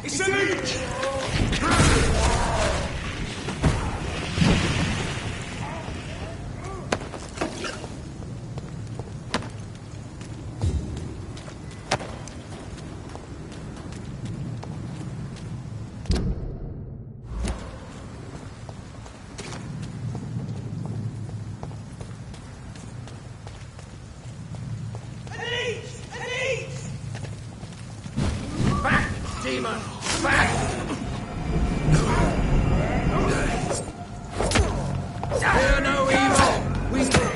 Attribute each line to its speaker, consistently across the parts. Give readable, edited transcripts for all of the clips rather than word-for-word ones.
Speaker 1: It's a leech!
Speaker 2: Demon! Back! Fear no evil! We...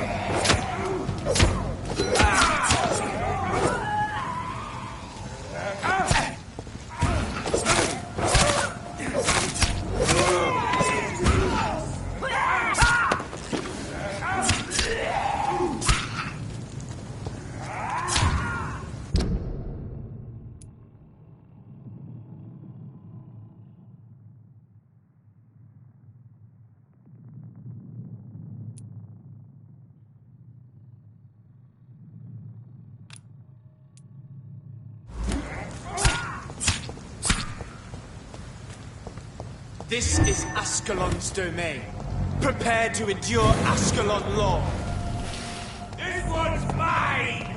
Speaker 1: This is Ascalon's domain. Prepare to endure Ascalon law. This one's mine!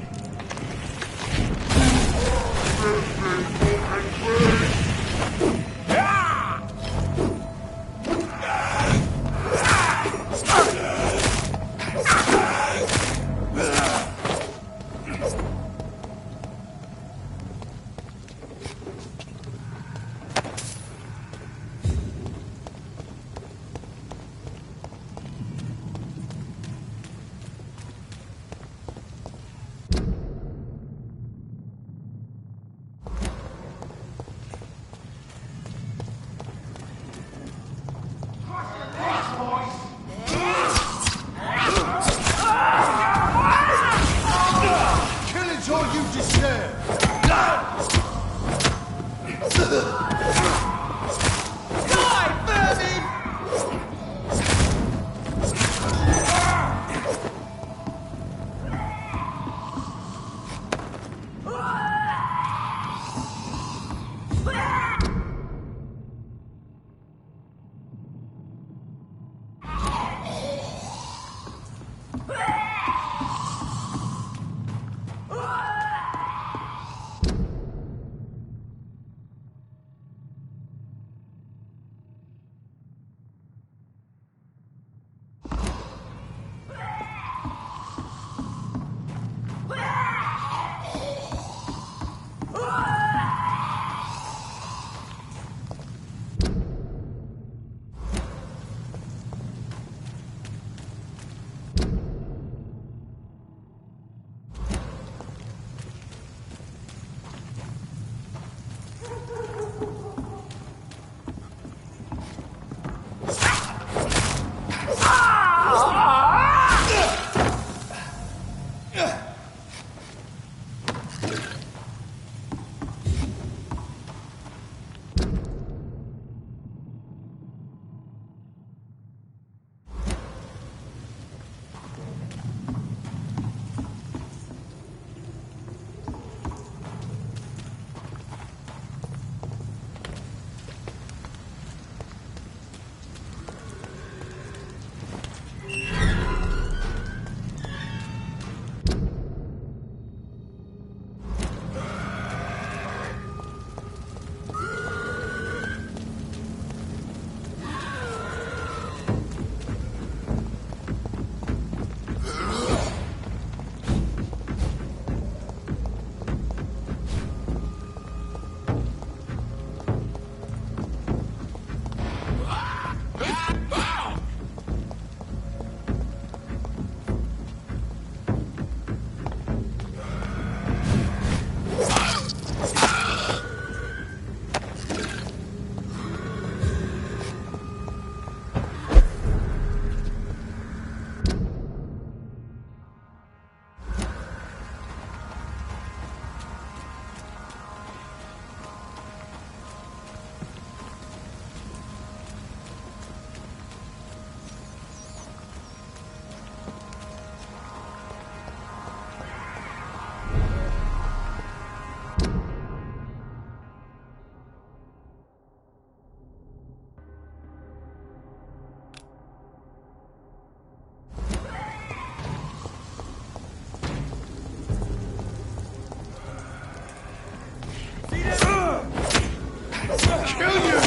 Speaker 2: Kill you!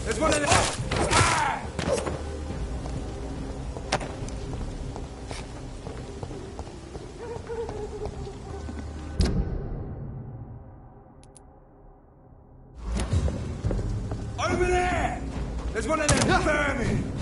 Speaker 1: There's one of them! Over there! There's one of them vermin!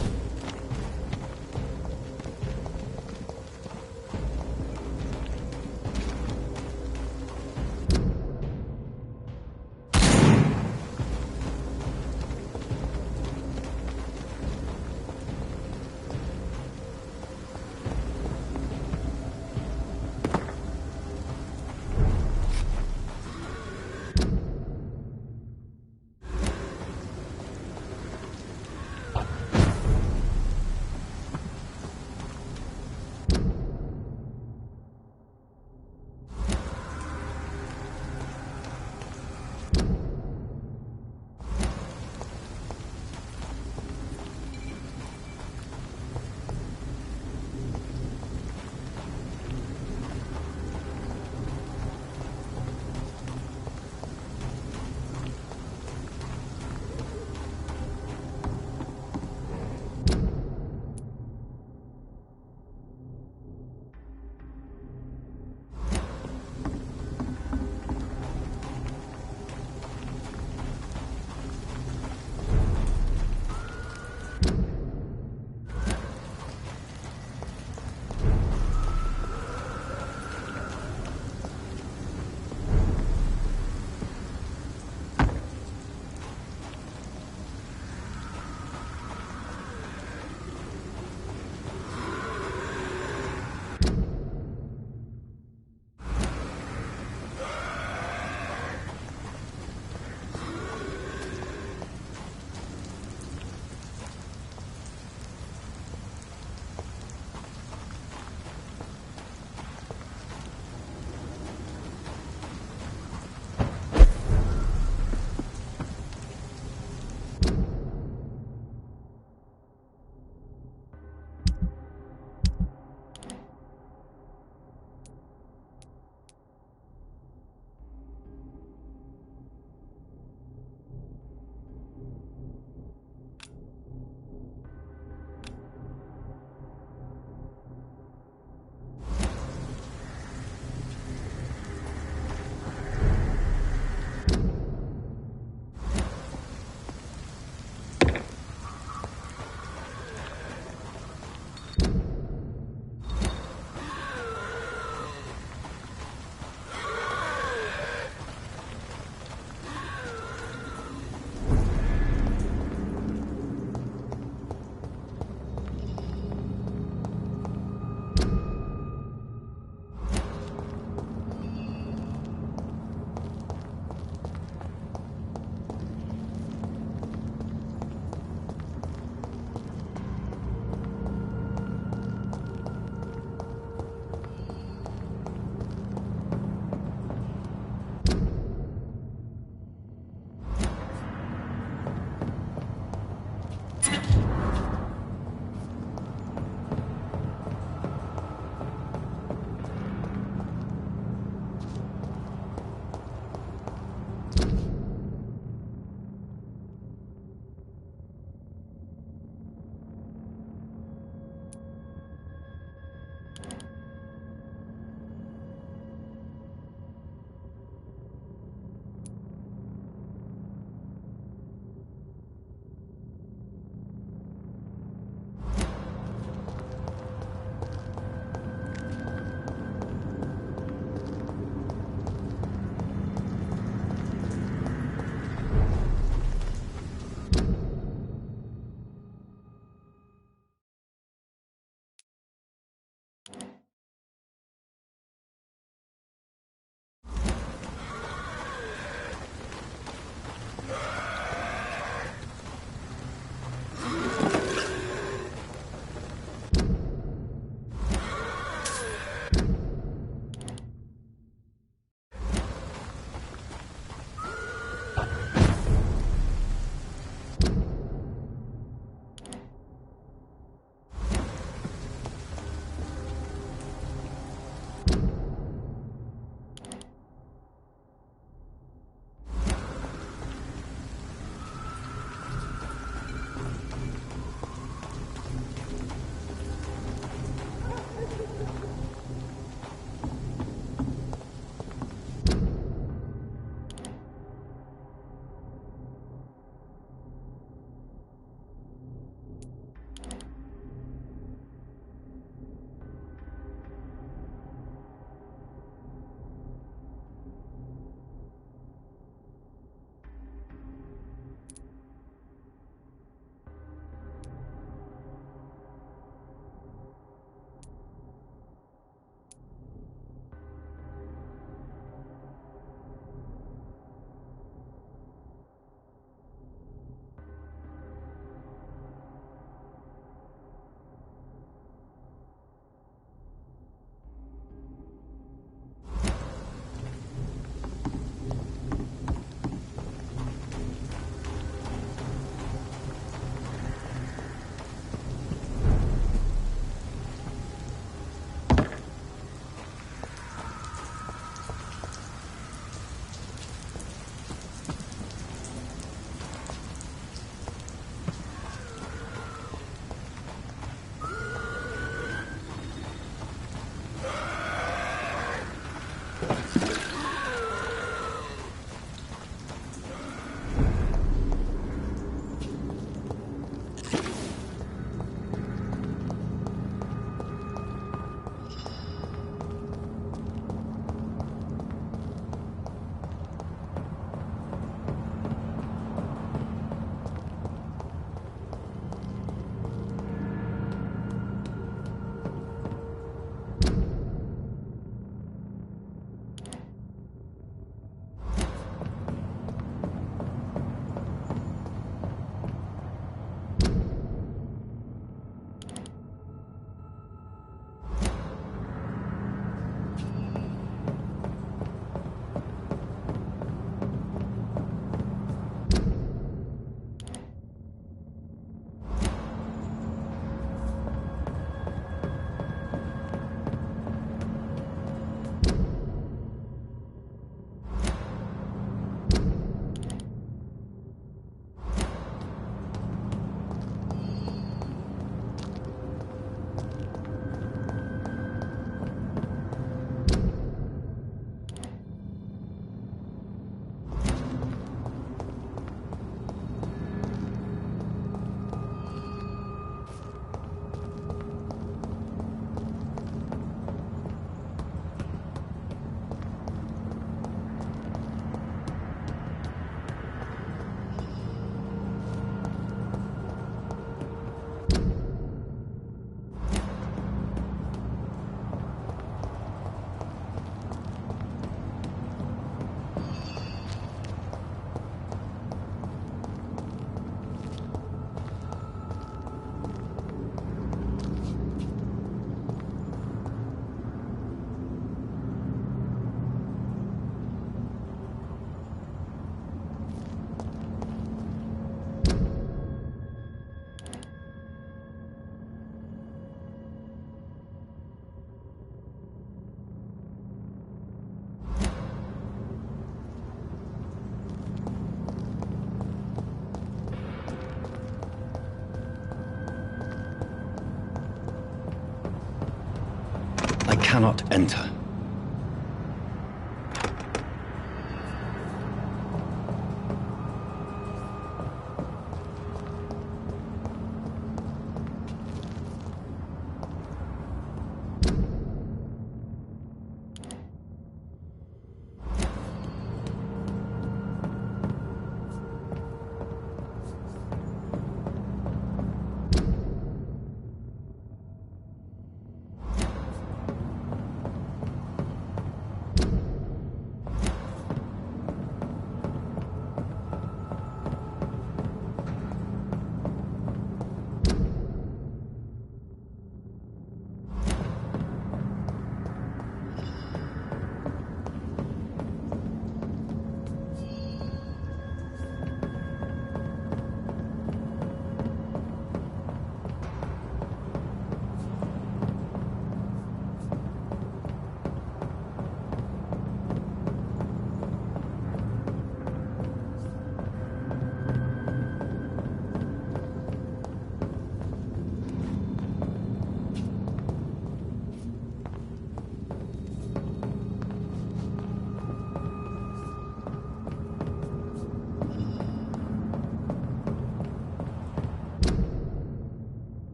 Speaker 3: cannot enter.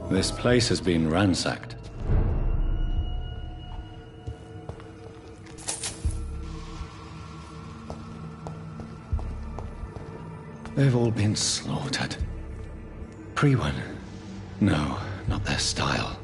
Speaker 3: This place has been ransacked. They've all been slaughtered. Pre-one? No, not their style.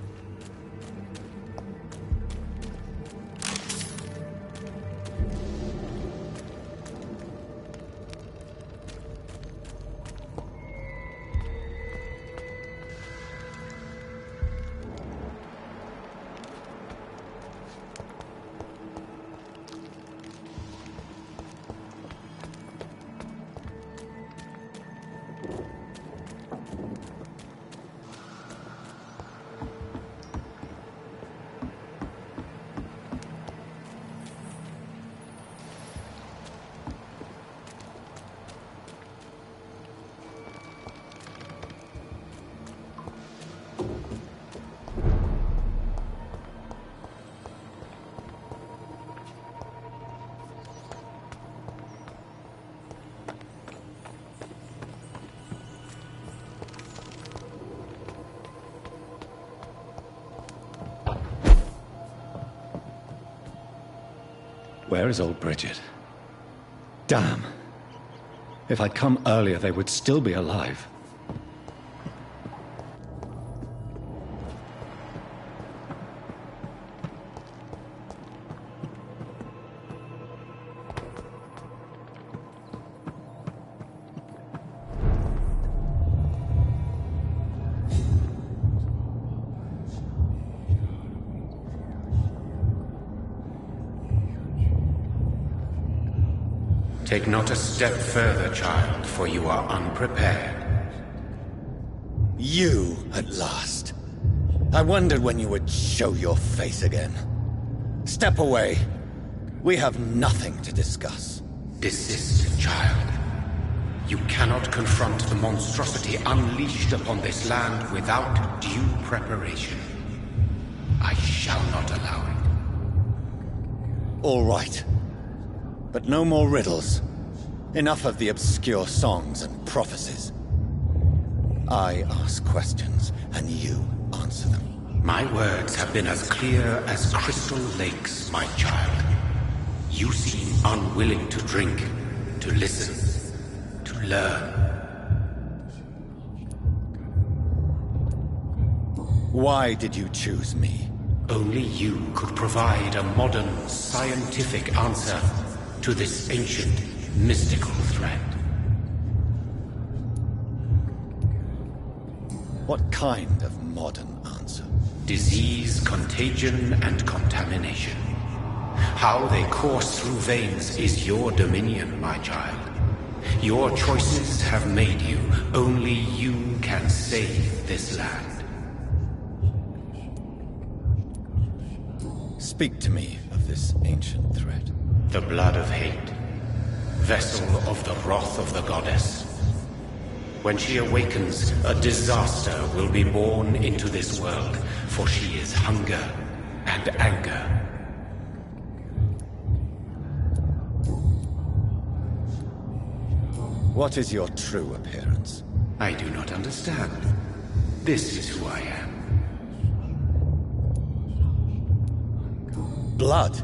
Speaker 3: Where is old Bridget? Damn. If I'd come earlier, they would still be alive.
Speaker 4: Take not a step further, child, for you are unprepared.
Speaker 5: You, at last. I wondered when you would show your face again. Step away. We have nothing to discuss.
Speaker 4: Desist, child. You cannot confront the monstrosity unleashed upon this land without due preparation. I shall not allow it.
Speaker 5: All right. But no more riddles. Enough of the obscure songs and prophecies. I ask questions, and you answer them.
Speaker 4: My words have been as clear as crystal lakes, my child. You seem unwilling to drink, to listen, to learn.
Speaker 5: Why did you choose me?
Speaker 4: Only you could provide a modern, scientific answer to this ancient, mystical threat.
Speaker 5: What kind of modern answer?
Speaker 4: Disease, contagion, and contamination. How they course through veins is your dominion, my child. Your choices have made you. Only you can save this land.
Speaker 5: Speak to me of this ancient threat.
Speaker 4: The blood of hate. Vessel of the wrath of the goddess. When she awakens, a disaster will be born into this world, for she is hunger and anger.
Speaker 5: What is your true appearance?
Speaker 4: I do not understand. This is who I am.
Speaker 5: Blood?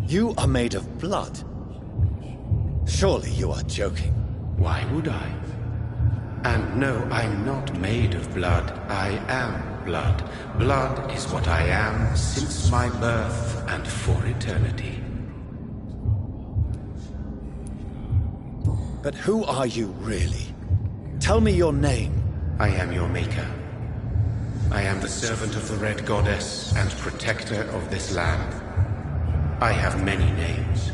Speaker 5: You are made of blood. Surely you are joking.
Speaker 4: Why would I? And no, I'm not made of blood. I am blood. Blood is what I am since my birth and for eternity.
Speaker 5: But who are you really? Tell me your name.
Speaker 4: I am your maker. I am the servant of the Red Goddess and protector of this land. I have many names.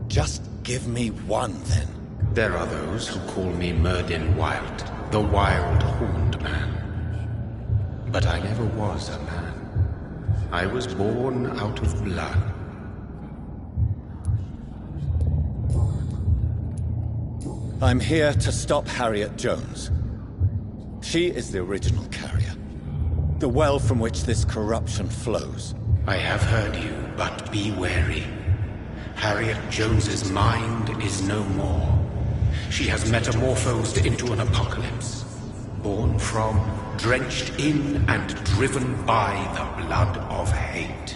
Speaker 5: Just give me one, then.
Speaker 4: There are those who call me Myrddin Wild, the Wild Horned Man. But I never was a man. I was born out of blood.
Speaker 5: I'm here to stop Harriet Jones. She is the original carrier. The well from which this corruption flows.
Speaker 4: I have heard you, but be wary. Harriet Jones's mind is no more. She has metamorphosed into an apocalypse. born from, drenched in, and driven by the blood of hate.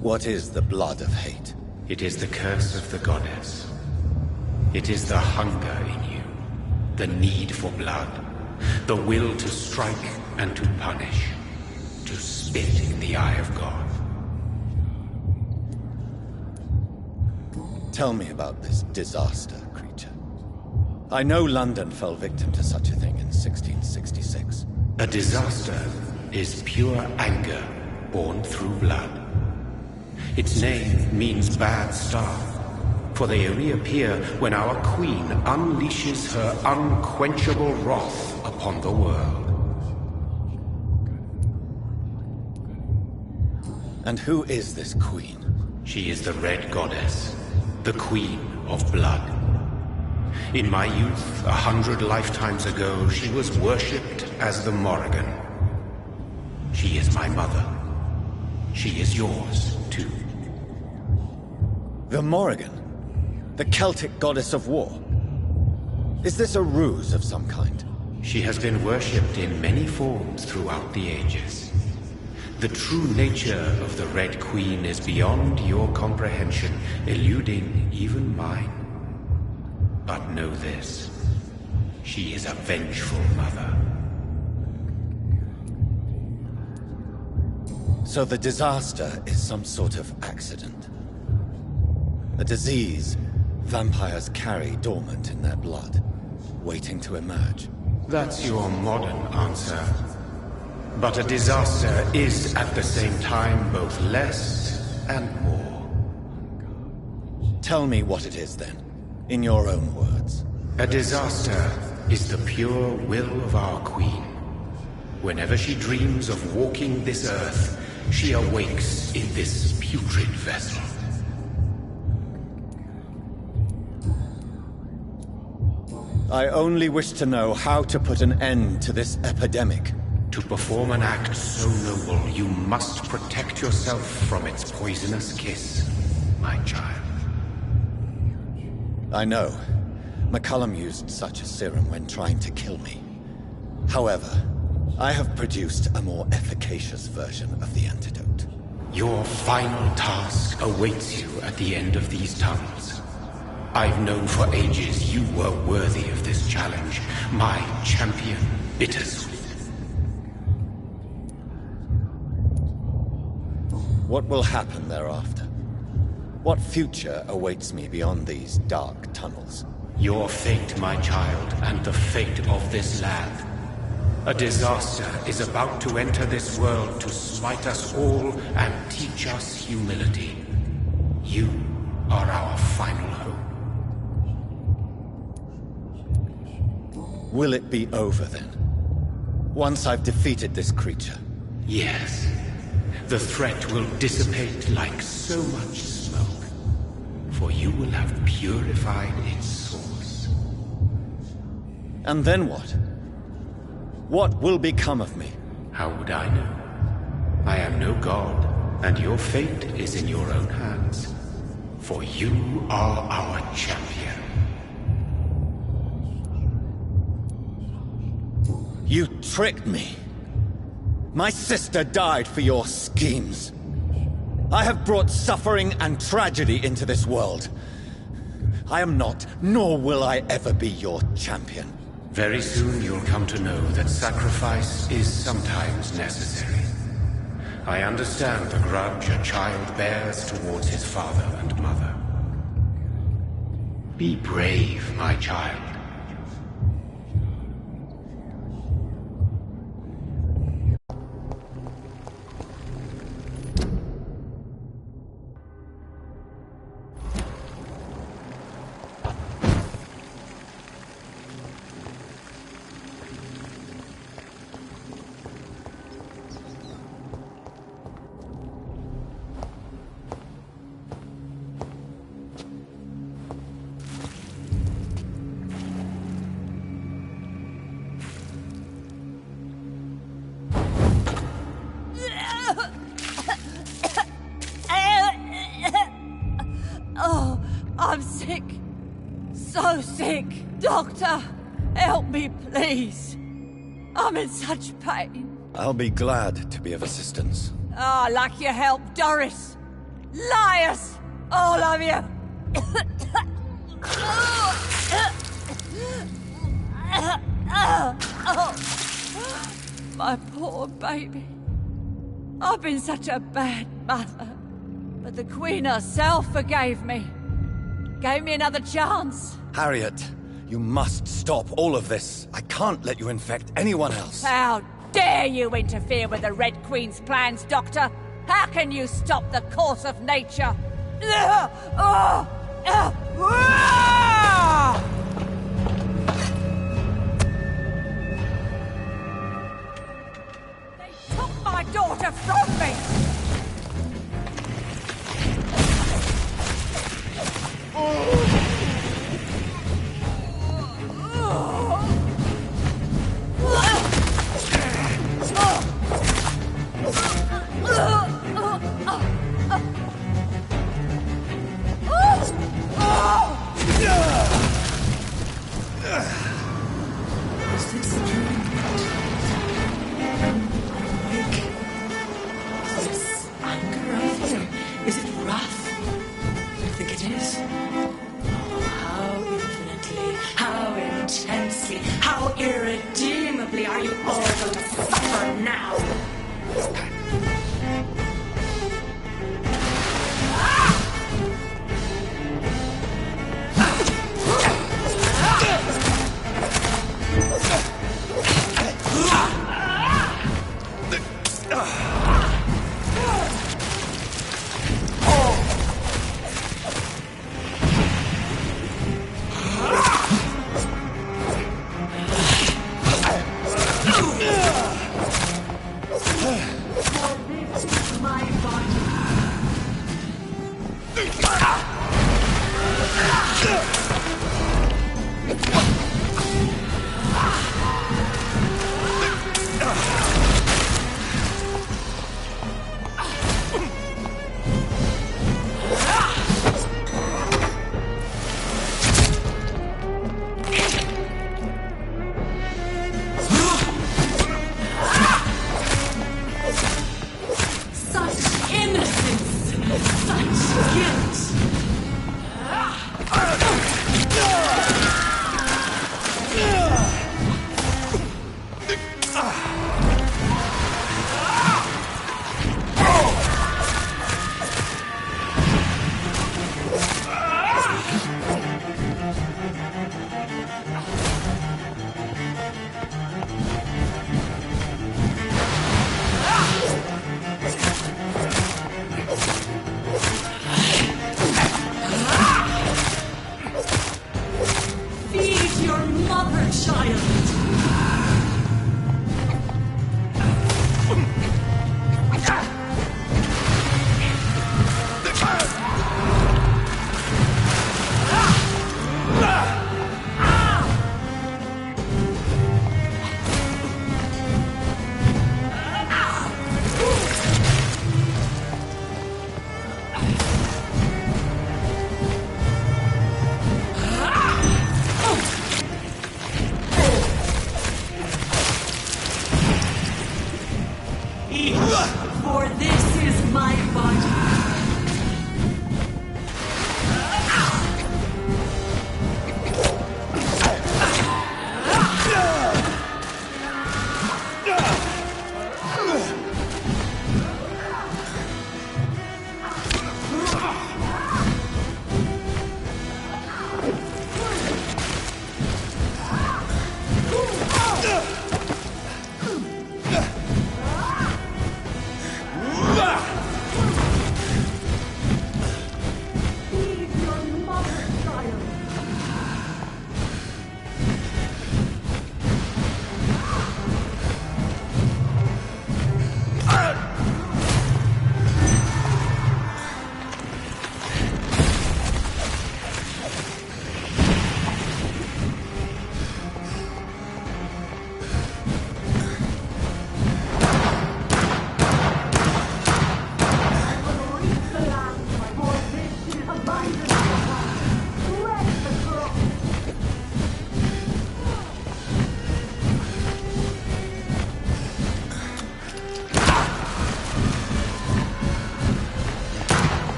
Speaker 5: What is the blood of hate?
Speaker 4: It is the curse of the goddess. It is the hunger in you, the need for blood, the will to strike and to punish, to spit in the eye of God.
Speaker 5: Tell me about this disaster, creature. I know London fell victim to such a thing in 1666.
Speaker 4: A disaster is pure anger born through blood. Its name means bad star, for they reappear when our queen unleashes her unquenchable wrath upon the world.
Speaker 5: And who is this queen?
Speaker 4: She is the Red Goddess, the Queen of Blood. In my youth, 100 lifetimes ago, she was worshipped as the Morrigan. She is my mother. She is yours, too.
Speaker 5: The Morrigan? The Celtic goddess of war? Is this a ruse of some kind?
Speaker 4: She has been worshipped in many forms throughout the ages. The true nature of the Red Queen is beyond your comprehension, eluding even mine. But know this, she is a vengeful mother.
Speaker 5: So the disaster is some sort of accident. A disease vampires carry dormant in their blood, waiting to emerge.
Speaker 4: That's your modern answer. But a disaster is at the same time both less and more.
Speaker 5: Tell me what it is then, in your own words.
Speaker 4: A disaster is the pure will of our queen. Whenever she dreams of walking this earth, she awakes in this putrid vessel.
Speaker 5: I only wish to know how to put an end to this epidemic.
Speaker 4: To perform an act so noble, you must protect yourself from its poisonous kiss, my child.
Speaker 5: I know. McCullum used such a serum when trying to kill me. However, I have produced a more efficacious version of the antidote.
Speaker 4: Your final task awaits you at the end of these tunnels. I've known for ages you were worthy of this challenge, my champion, Bittersweet.
Speaker 5: What will happen thereafter? What future awaits me beyond these dark tunnels?
Speaker 4: Your fate, my child, and the fate of this land. A disaster is about to enter this world to smite us all and teach us humility. You are our final hope.
Speaker 5: Will it be over then? Once I've defeated this creature?
Speaker 4: Yes. The threat will dissipate like so much smoke, for you will have purified its source.
Speaker 5: And then what? What will become of me?
Speaker 4: How would I know? I am no god, and your fate is in your own hands. For you are our champion.
Speaker 5: You tricked me. My sister died for your schemes. I have brought suffering and tragedy into this world. I am not, nor will I ever be your champion.
Speaker 4: Very soon you'll come to know that sacrifice is sometimes necessary. I understand the grudge a child bears towards his father and mother. Be brave, my child.
Speaker 6: so sick. Doctor, help me, please. I'm in such pain.
Speaker 5: I'll be glad to be of assistance.
Speaker 6: Ah, like your help, Doris. Liars! All of you! My poor baby. I've been such a bad mother. But the Queen herself forgave me. Gave me another chance.
Speaker 5: Harriet, you must stop all of this. I can't let you infect anyone else.
Speaker 6: How dare you interfere with the Red Queen's plans, Doctor? How can you stop the course of nature? They took my daughter from me!
Speaker 7: Is it wrath? I think it is. Oh, how infinitely, how intensely, how irredeemably are you all going to suffer now? For this is my body.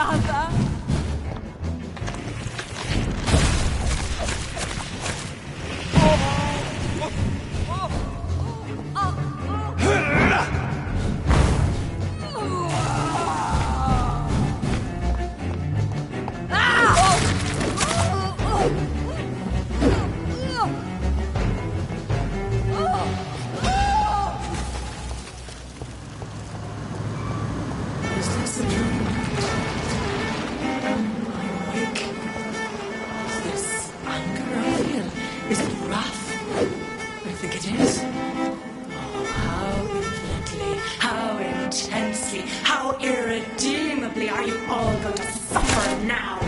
Speaker 6: Mother!
Speaker 7: Is this a dream? Am I awake? Is this anger I feel? Is it wrath? I think it is. Oh, how infinitely, how intensely, how irredeemably are you all going to suffer now?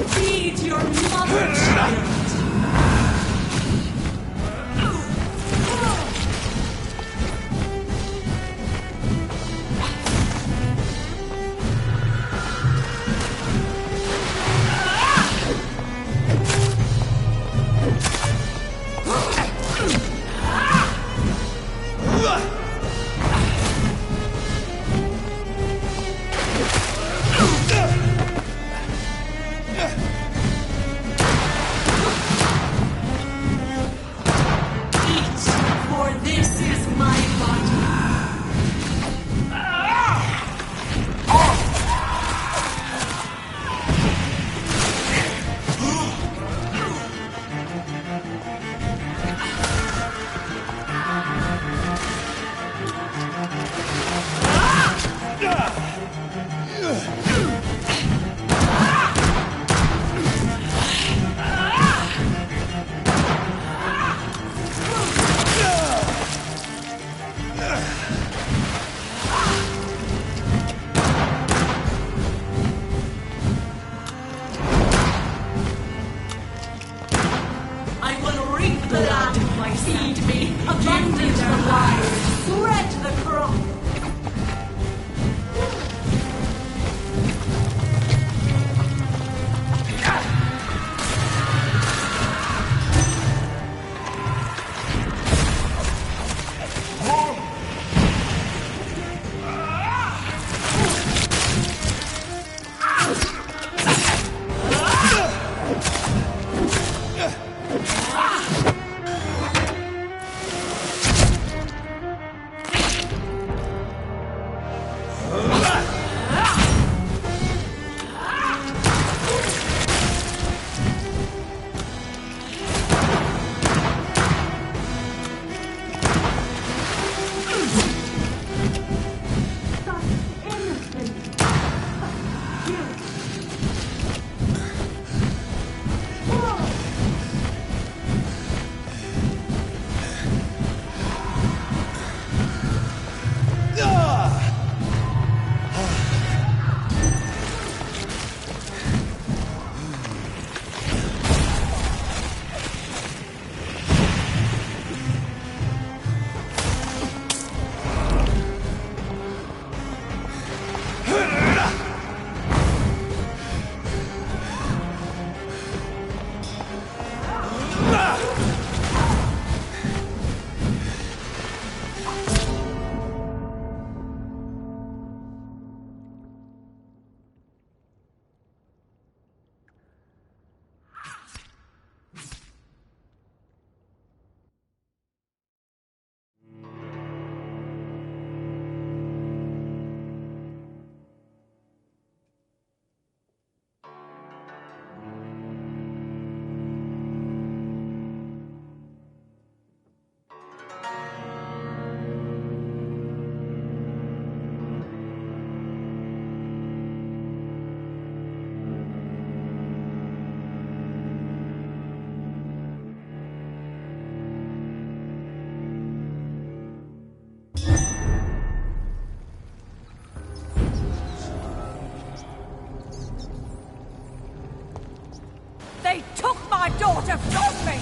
Speaker 7: Feed your mother, child!
Speaker 6: my daughter from me!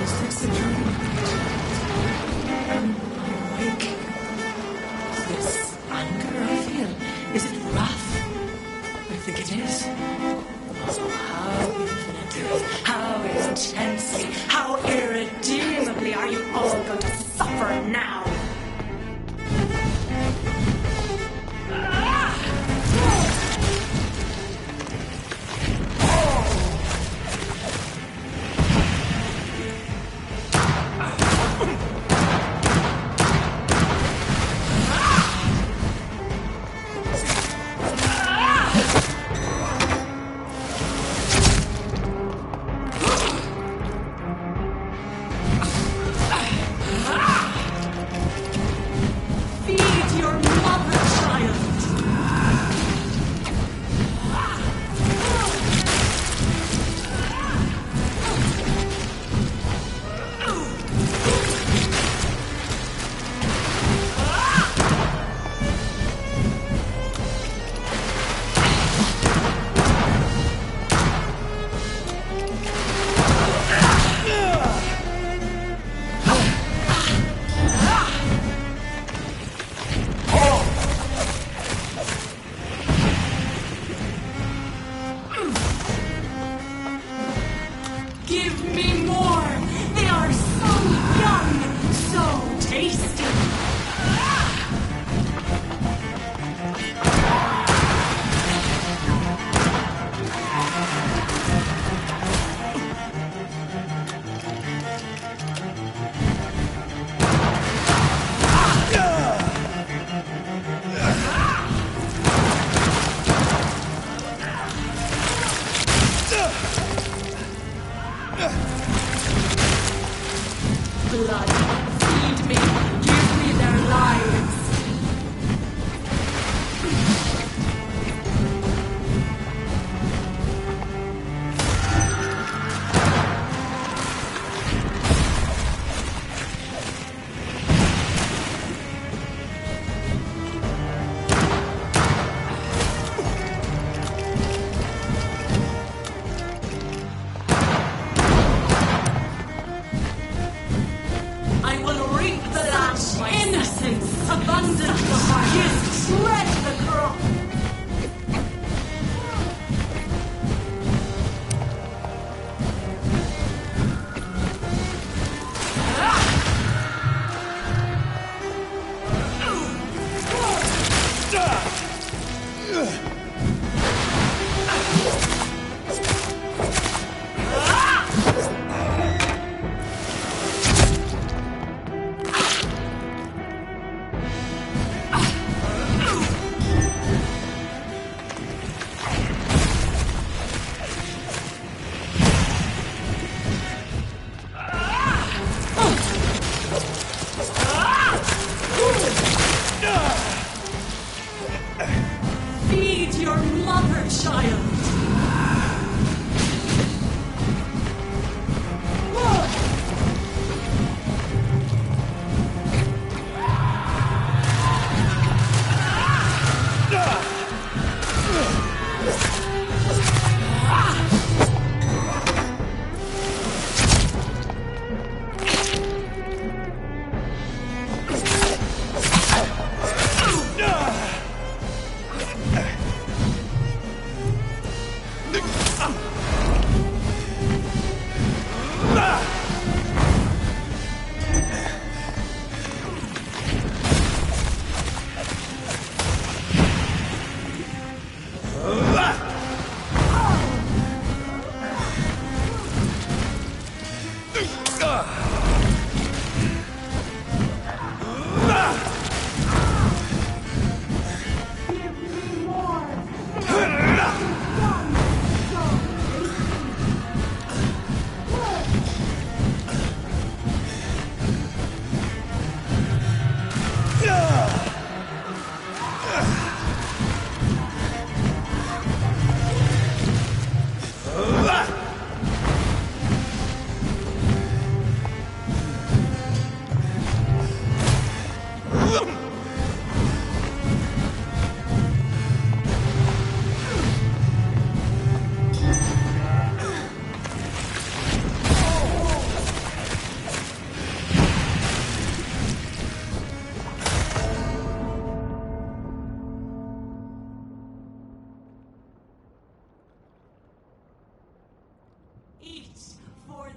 Speaker 7: Is this a dream? I'm awake. Is this anger I feel? Is it wrath? I think it is. Oh, how infinitely, how intensely, how irredeemably are you all going to suffer now? Feed your mother, child! Give me more! They are so young, so tasty! Blood, feed me, give me their lives! I will reap the land, innocence, abundant the highest, tread the crop. Feed your mother, child!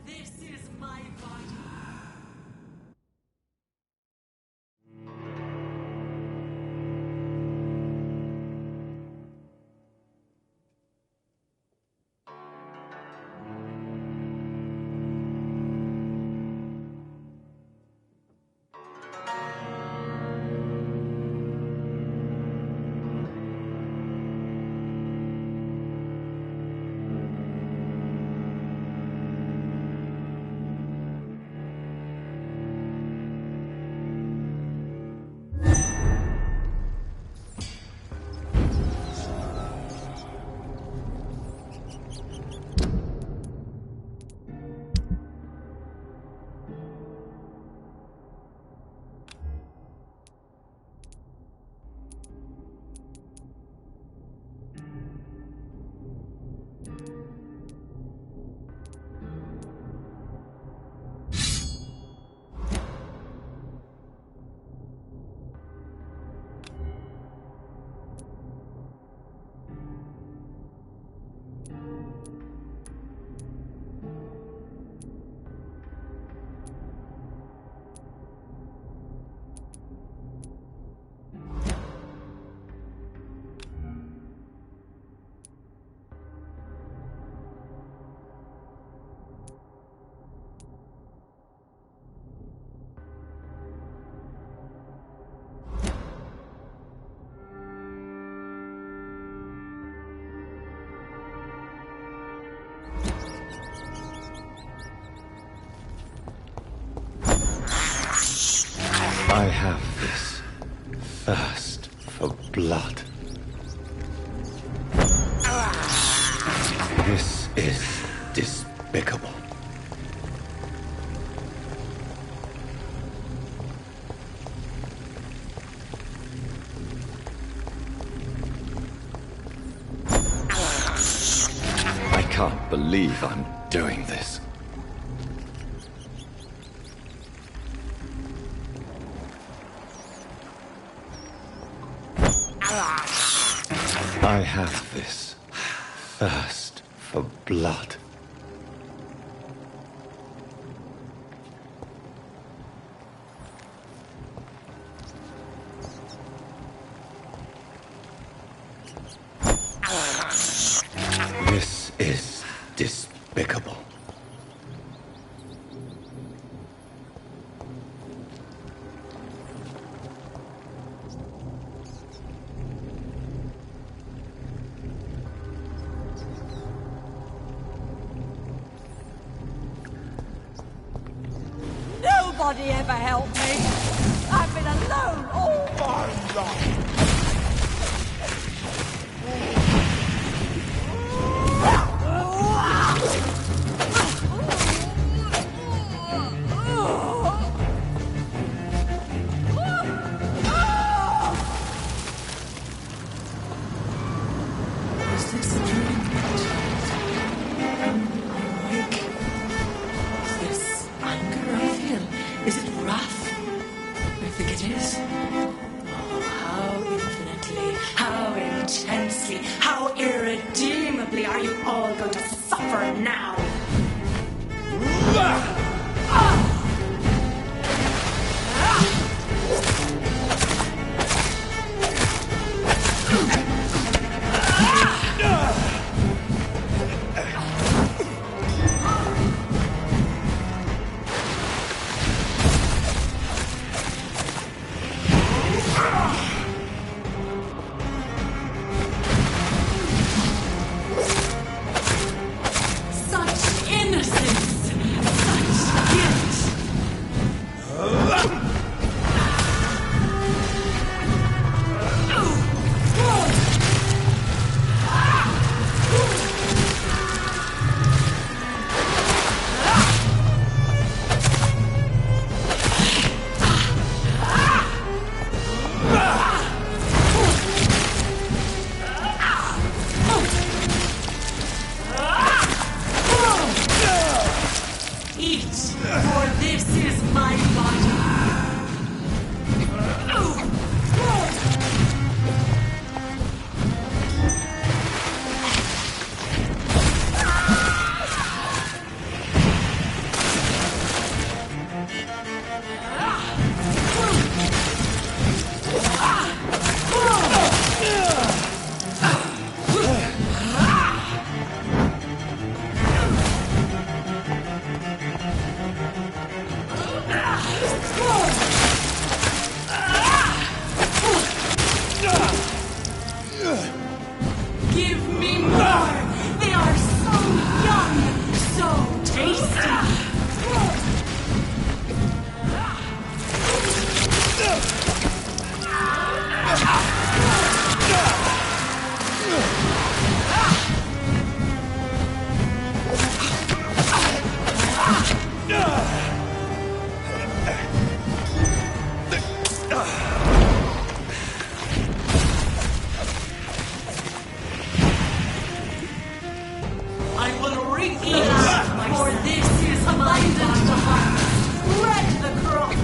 Speaker 7: This is my body.
Speaker 3: I have this thirst for blood. This is despicable. I can't believe I'm doing this. I have this thirst for blood. This is despicable.
Speaker 6: Nobody ever helped me. I've been alone all my life.
Speaker 7: Is this a dream, my child? I'm awake. Is this anger I feel? Is it wrath? I think it is. Oh, how infinitely, how intensely, how irredeemably are you all going to suffer now? Such innocence! Such Bring each, for this is my battle. Red the crop.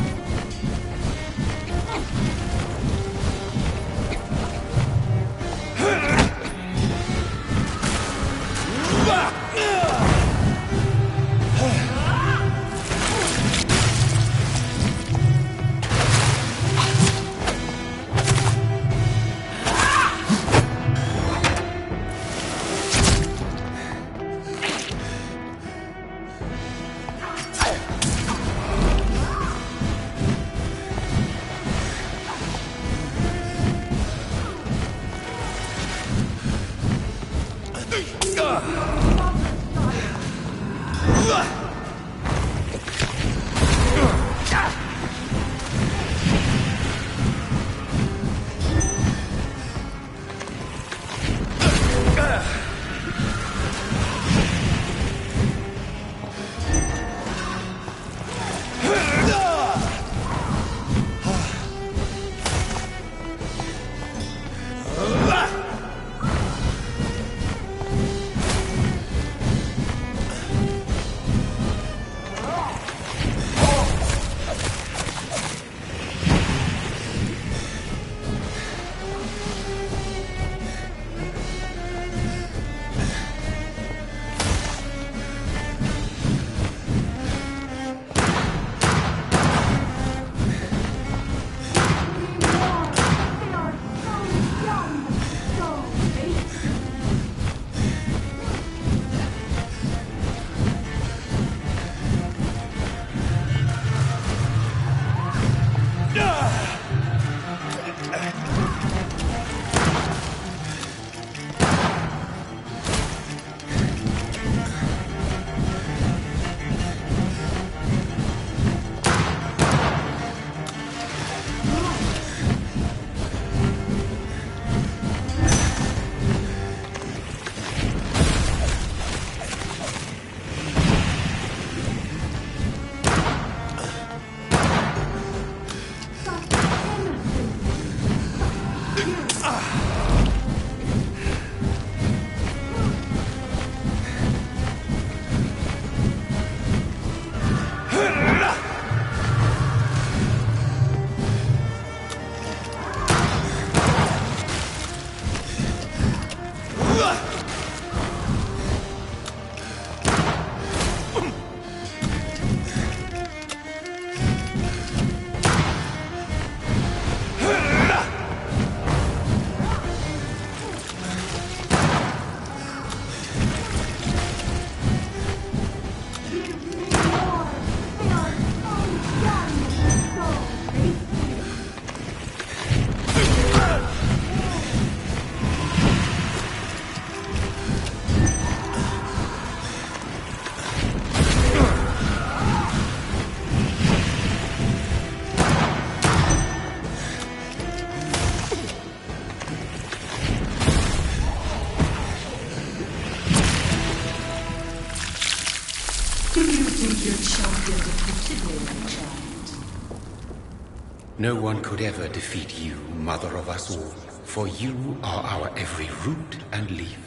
Speaker 4: No one could ever defeat you, mother of us all, for you are our every root and leaf.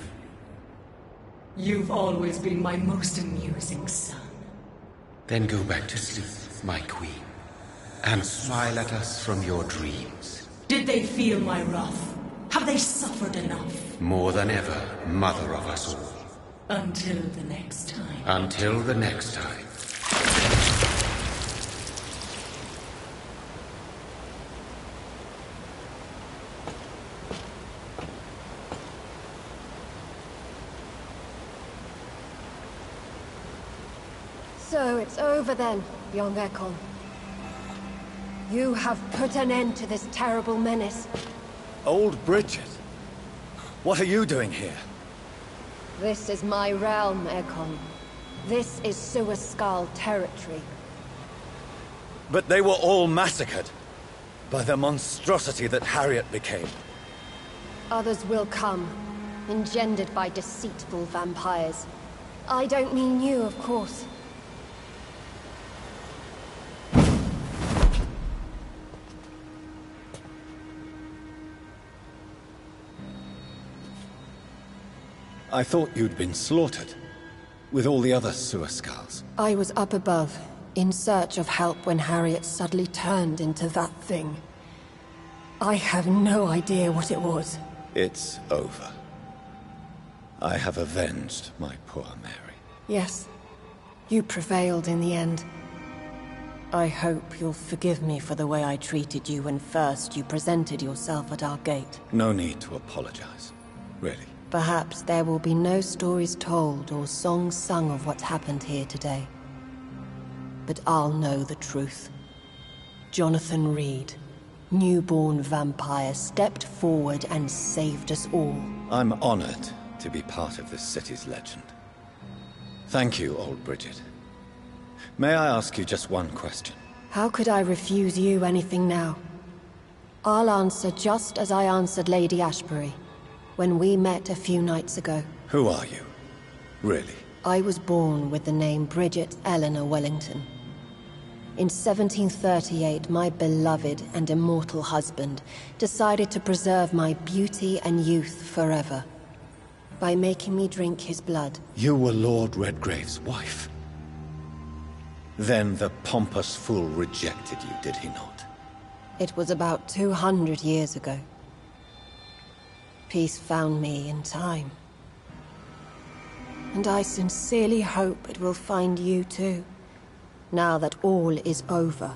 Speaker 7: You've always been my most amusing son.
Speaker 4: Then go back to sleep, my queen, and smile at us from your dreams.
Speaker 7: Did they feel my wrath? Have they suffered enough?
Speaker 4: More than ever, mother of us all.
Speaker 7: Until the next time.
Speaker 4: Until the next time.
Speaker 8: So it's over then, young Ekon. You have put an end to this terrible menace.
Speaker 5: Old Bridget? What are you doing here?
Speaker 8: This is my realm, Ekon. This is Suaskal territory.
Speaker 5: But they were all massacred by the monstrosity that Harriet became.
Speaker 8: Others will come, engendered by deceitful vampires. I don't mean you, of course.
Speaker 5: I thought you'd been slaughtered. with all the other sewer skulls?
Speaker 8: I was up above, in search of help when Harriet suddenly turned into that thing. I have no idea what it was.
Speaker 5: It's over. I have avenged my poor Mary.
Speaker 8: Yes, you prevailed in the end. I hope you'll forgive me for the way I treated you when first you presented yourself at our gate.
Speaker 5: No need to apologize, really.
Speaker 8: Perhaps there will be no stories told or songs sung of what happened here today. But I'll know the truth. Jonathan Reed, newborn vampire, stepped forward and saved us all.
Speaker 5: I'm honored to be part of this city's legend. Thank you, old Bridget. May I ask you just one question?
Speaker 8: How could I refuse you anything now? I'll answer just as I answered Lady Ashbury when we met a few nights ago.
Speaker 5: Who are you? Really?
Speaker 8: I was born with the name Bridget Eleanor Wellington. In 1738, my beloved and immortal husband decided to preserve my beauty and youth forever by making me drink his blood.
Speaker 5: You were Lord Redgrave's wife. Then the pompous fool rejected you, did he not?
Speaker 8: It was about 200 years ago. Peace found me in time. And I sincerely hope it will find you too, now that all is over.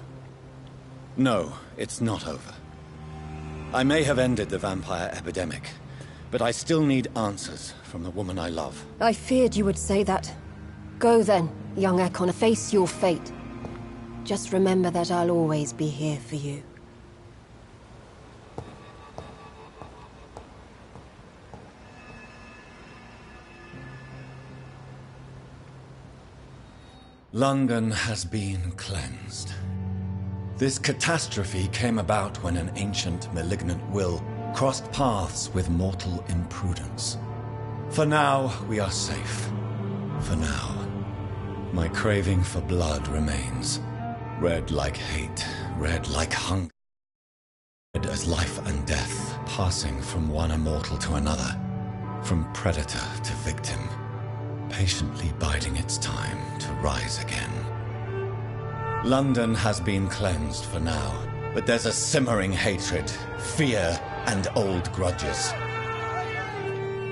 Speaker 5: No, it's not over. I may have ended the vampire epidemic, but I still need answers from the woman I love.
Speaker 8: I feared you would say that. Go then, young Ekon, face your fate. Just remember that I'll always be here for you.
Speaker 5: London has been cleansed. This catastrophe came about when an ancient malignant will crossed paths with mortal imprudence. For now, we are safe. For now. My craving for blood remains. Red like hate, red like hunger. Red as life and death, passing from one immortal to another. From predator to victim. Patiently biding its time to rise again. London has been cleansed for now, but there's a simmering hatred, fear, and old grudges.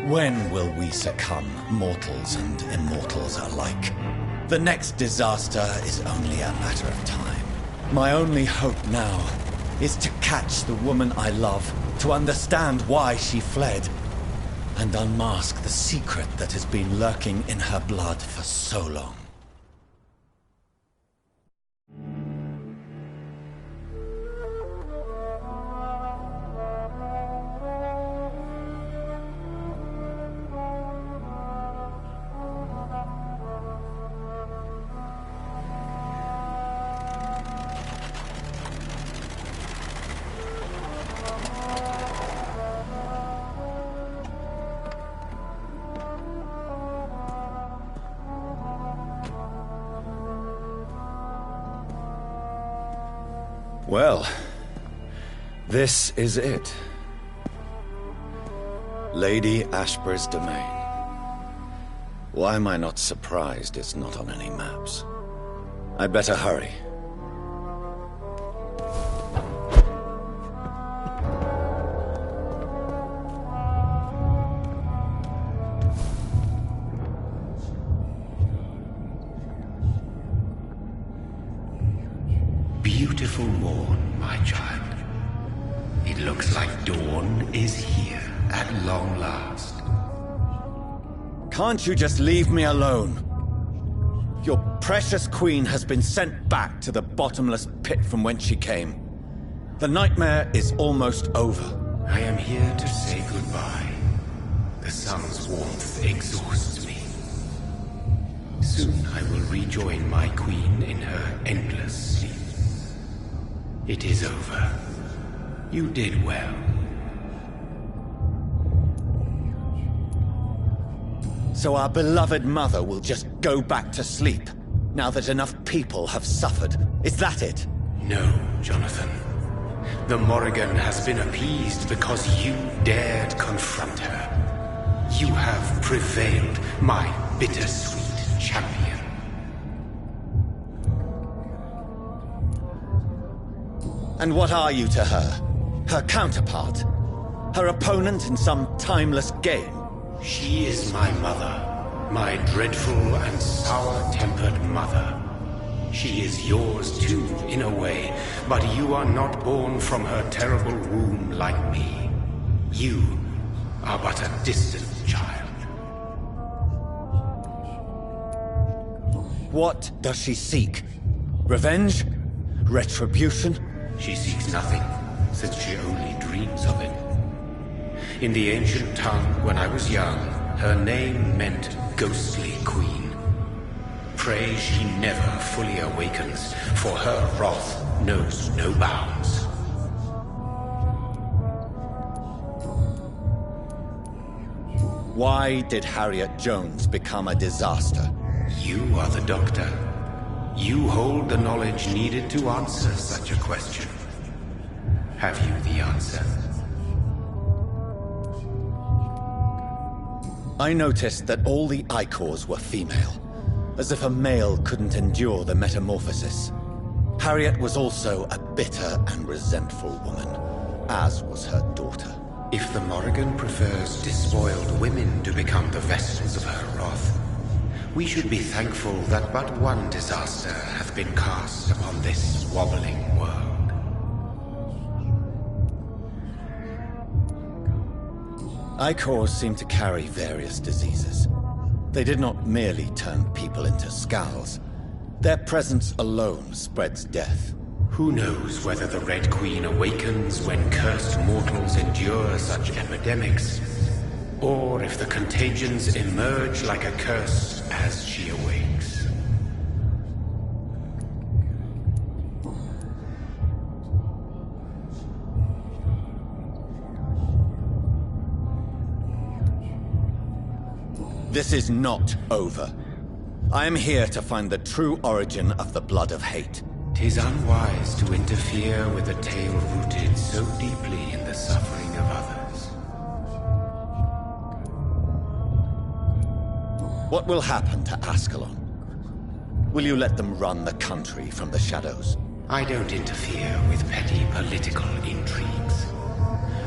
Speaker 5: When will we succumb, mortals and immortals alike? The next disaster is only a matter of time. My only hope now is to catch the woman I love, to understand why she fled, and unmask the secret that has been lurking in her blood for so long. Well, this is it. Lady Ashbury's domain. Why am I not surprised it's not on any maps? I'd better hurry.
Speaker 4: Beautiful morn, my child. It looks like dawn is here at long last.
Speaker 5: Can't you just leave me alone? Your precious queen has been sent back to the bottomless pit from whence she came. The nightmare is almost over.
Speaker 4: I am here to say goodbye. The sun's warmth exhausts me. Soon I will rejoin my queen in her endless sleep. It is over. You did well.
Speaker 5: So our beloved mother will just go back to sleep, now that enough people have suffered. Is that it?
Speaker 4: No, Jonathan. The Morrigan has been appeased because you dared confront her. You have prevailed, my bittersweet. champion.
Speaker 5: And what are you to her? Her counterpart? Her opponent in some timeless game?
Speaker 4: She is my mother, my dreadful and sour-tempered mother. She is yours too, in a way, but you are not born from her terrible womb like me. You are but a distant child.
Speaker 5: What does she seek? Revenge? Retribution?
Speaker 4: She seeks nothing, since she only dreams of it. In the ancient tongue, when I was young, her name meant Ghostly Queen. Pray she never fully awakens, for her wrath knows no bounds.
Speaker 5: Why did Harriet Jones become a disaster?
Speaker 4: You are the doctor. You hold the knowledge needed to answer such a question. Have you the answer?
Speaker 5: I noticed that all the Icors were female, as if a male couldn't endure the metamorphosis. Harriet was also a bitter and resentful woman, as was her daughter.
Speaker 4: If the Morrigan prefers despoiled women to become the vessels of her wrath, we should be thankful that but one disaster hath been cast upon this wobbling world.
Speaker 5: Icors seem to carry various diseases. They did not merely turn people into skulls. Their presence alone spreads death.
Speaker 4: Who knows whether the Red Queen awakens when cursed mortals endure such epidemics, or if the contagions emerge like a curse as she awakes.
Speaker 5: This is not over. I am here to find the true origin of the blood of hate.
Speaker 4: 'Tis unwise to interfere with a tale rooted so deeply in the suffering of others.
Speaker 5: What will happen to Ascalon? Will you let them run the country from the shadows?
Speaker 4: I don't interfere with petty political intrigues.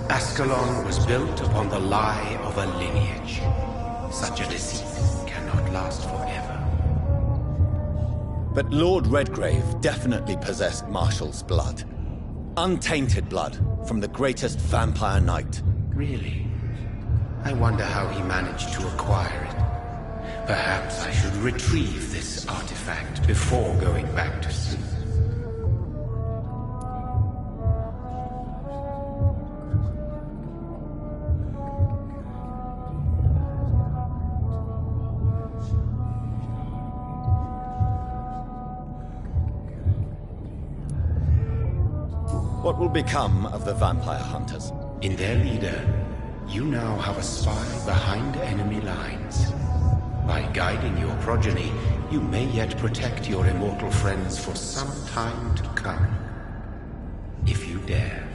Speaker 4: Ascalon was built upon the lie of a lineage. Such a deceit cannot last forever.
Speaker 5: But Lord Redgrave definitely possessed Marshall's blood. Untainted blood from the greatest vampire knight.
Speaker 4: Really? I wonder how he managed to acquire it. Perhaps I should retrieve this artifact before going back to sleep.
Speaker 5: What will become of the vampire hunters?
Speaker 4: In their leader, you now have a spy behind enemy lines. By guiding your progeny, you may yet protect your immortal friends for some time to come. If you dare.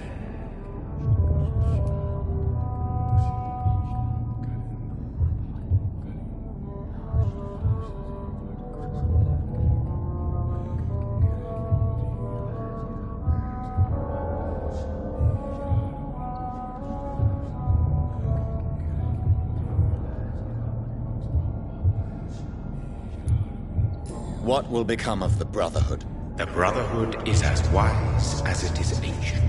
Speaker 5: What will become of the Brotherhood?
Speaker 4: The Brotherhood is as wise as it is ancient.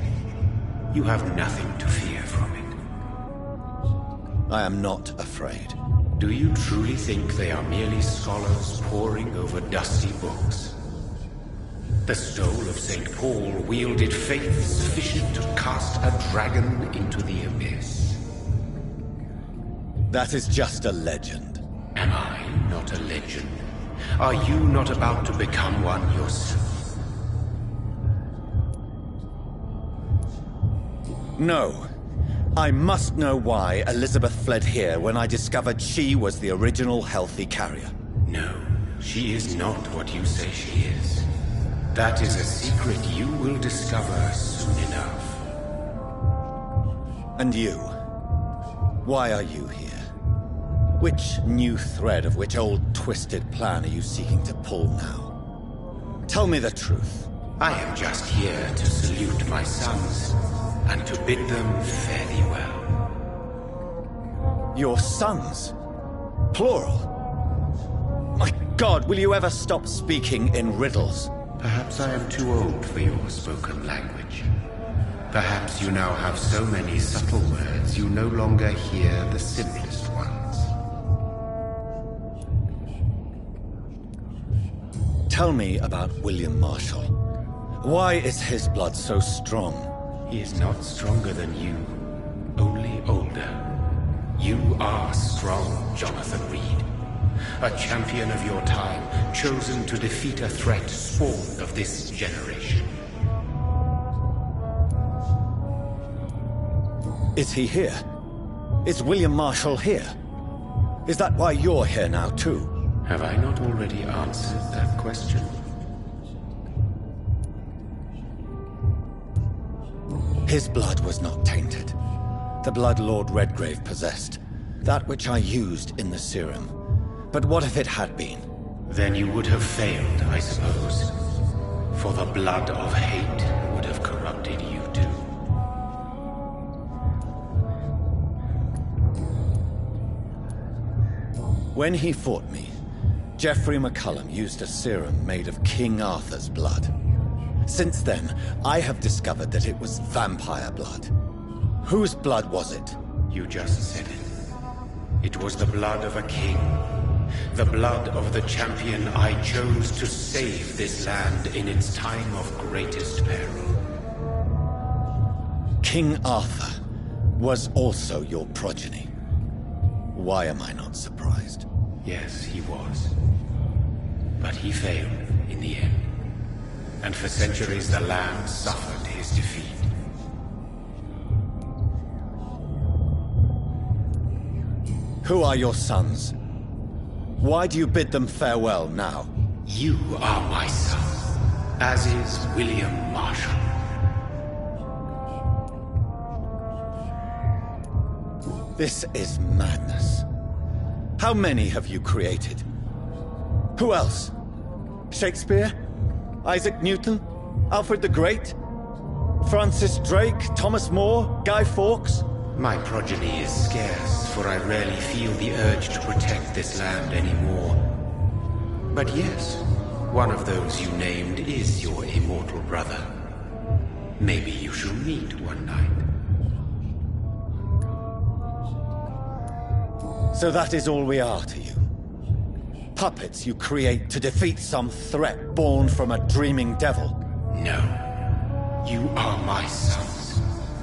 Speaker 4: You have nothing to fear from it.
Speaker 5: I am not afraid.
Speaker 4: Do you truly think they are merely scholars poring over dusty books? The stole of St. Paul wielded faith sufficient to cast a dragon into the abyss.
Speaker 5: That is just a legend.
Speaker 4: Am I not a legend? Are you not about to become one yourself?
Speaker 5: No. I must know why Elizabeth fled here when I discovered she was the original healthy carrier.
Speaker 4: No, she is not what you say she is. That is a secret you will discover soon enough.
Speaker 5: And you? Why are you here? Which new thread of which old twisted plan are you seeking to pull now? Tell me the truth.
Speaker 4: I am just here to salute my sons, and to bid them fare thee well.
Speaker 5: Your sons? Plural? My God, will you ever stop speaking in riddles?
Speaker 4: Perhaps I am too old for your spoken language. Perhaps you now have so many subtle words you no longer hear the simplest ones.
Speaker 5: Tell me about William Marshall. Why is his blood so strong?
Speaker 4: He is not stronger than you, only older. You are strong, Jonathan Reed. A champion of your time, chosen to defeat a threat spawned of this generation.
Speaker 5: Is he here? Is William Marshall here? Is that why you're here now, too?
Speaker 4: Have I not already answered that question?
Speaker 5: His blood was not tainted. The blood Lord Redgrave possessed. That which I used in the serum. But what if it had been?
Speaker 4: Then you would have failed, I suppose. For the blood of hate would have corrupted you too.
Speaker 5: When he fought me, Geoffrey McCullum used a serum made of King Arthur's blood. Since then, I have discovered that it was vampire blood. Whose blood was it?
Speaker 4: You just said it. It was the blood of a king. The blood of the champion I chose to save this land in its time of greatest peril.
Speaker 5: King Arthur was also your progeny. Why am I not surprised?
Speaker 4: Yes, he was. But he failed in the end. And for centuries the land suffered his defeat.
Speaker 5: Who are your sons? Why do you bid them farewell now?
Speaker 4: You are my son, as is William Marshall.
Speaker 5: This is madness. How many have you created? Who else? Shakespeare? Isaac Newton? Alfred the Great? Francis Drake? Thomas More? Guy Fawkes?
Speaker 4: My progeny is scarce, for I rarely feel the urge to protect this land anymore. But yes, one of those you named is your immortal brother. Maybe you shall meet one night.
Speaker 5: So that is all we are to you? Puppets you create to defeat some threat born from a dreaming devil?
Speaker 4: No. You are my sons.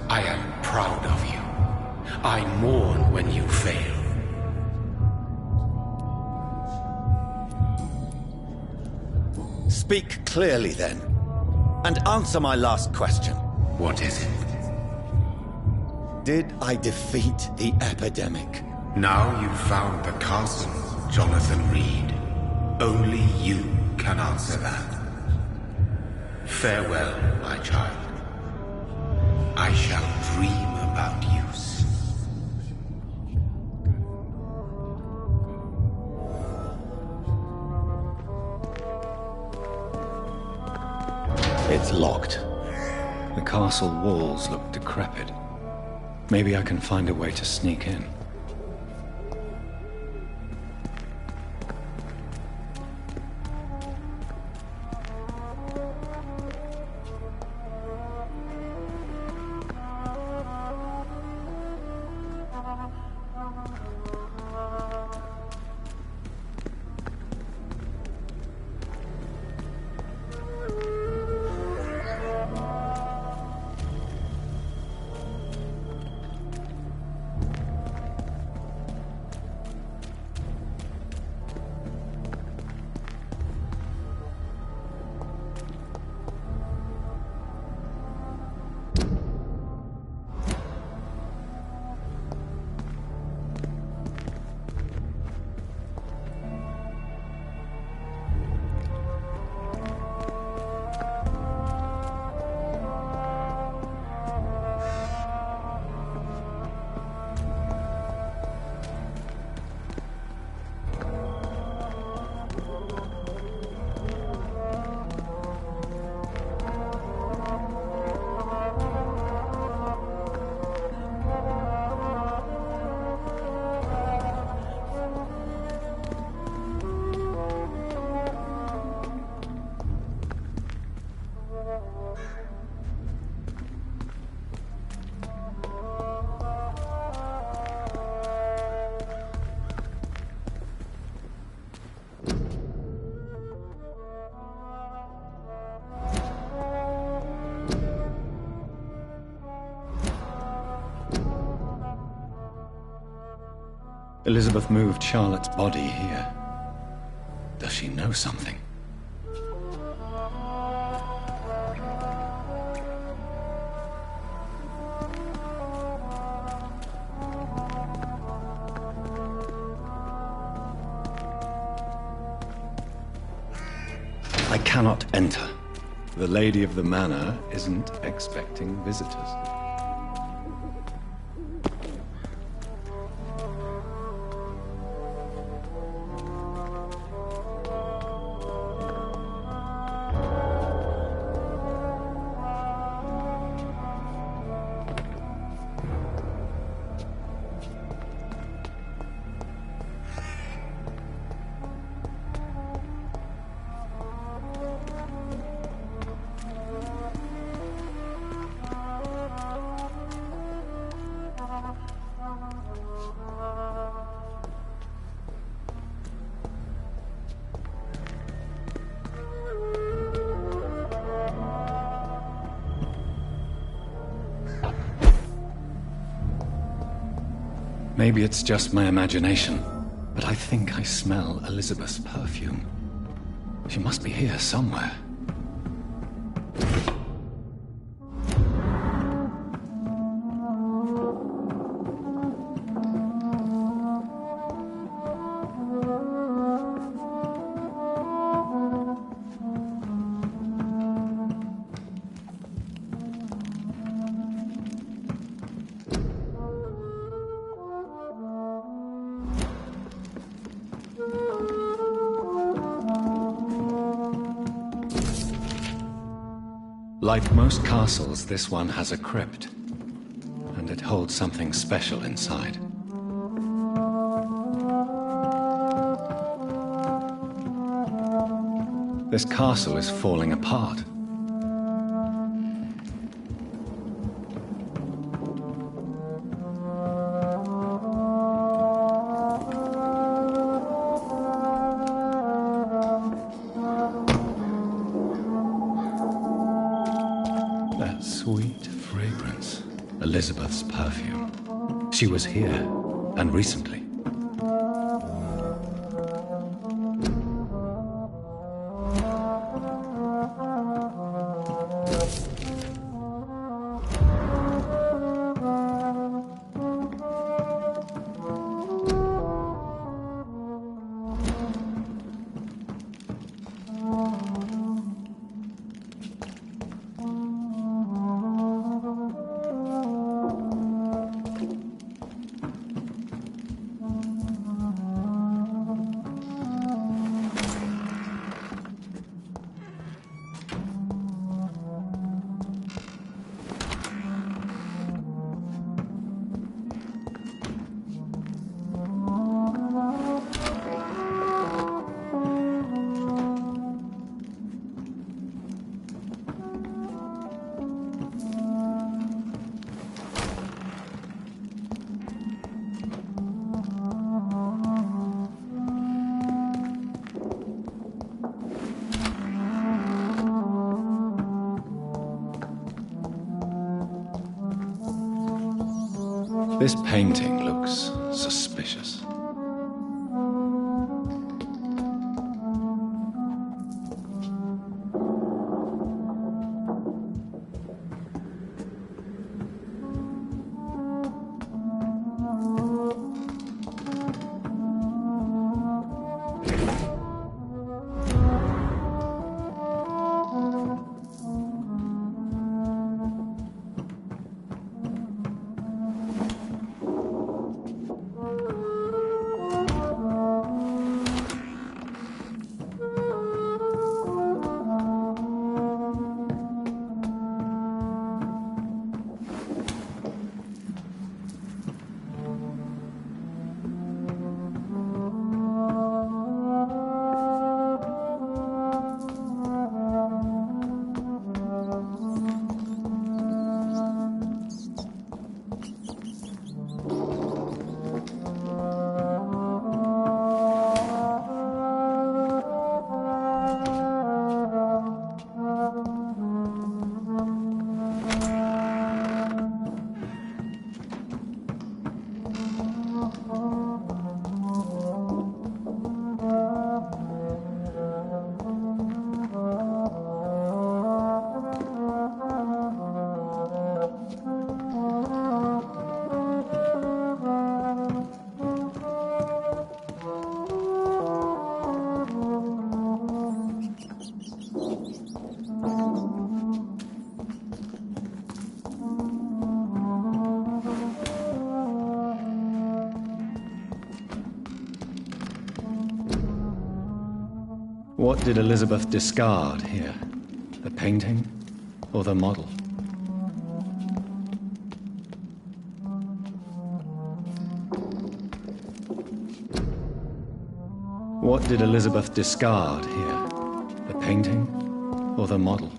Speaker 4: I am proud of you. I mourn when you fail.
Speaker 5: Speak clearly then, and answer my last question.
Speaker 4: What is it?
Speaker 5: Did I defeat the epidemic?
Speaker 4: Now you've found the castle, Jonathan Reed. Only you can answer that. Farewell, my child. I shall dream about you soon.
Speaker 5: It's locked.
Speaker 3: The castle walls look decrepit. Maybe I can find a way to sneak in. Elizabeth moved Charlotte's body here. Does she know something? I cannot enter. The lady of the manor isn't expecting visitors. Maybe it's just my imagination, but I think I smell Elizabeth's perfume. She must be here somewhere. Like most castles, this one has a crypt, and it holds something special inside. This castle is falling apart. That sweet fragrance. Elizabeth's perfume. She was here, and recently. This painting looks suspicious. What did Elizabeth discard here? The painting or the model? What did Elizabeth discard here? The painting or the model?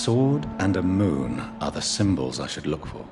Speaker 3: sword and a moon are the symbols I should look for.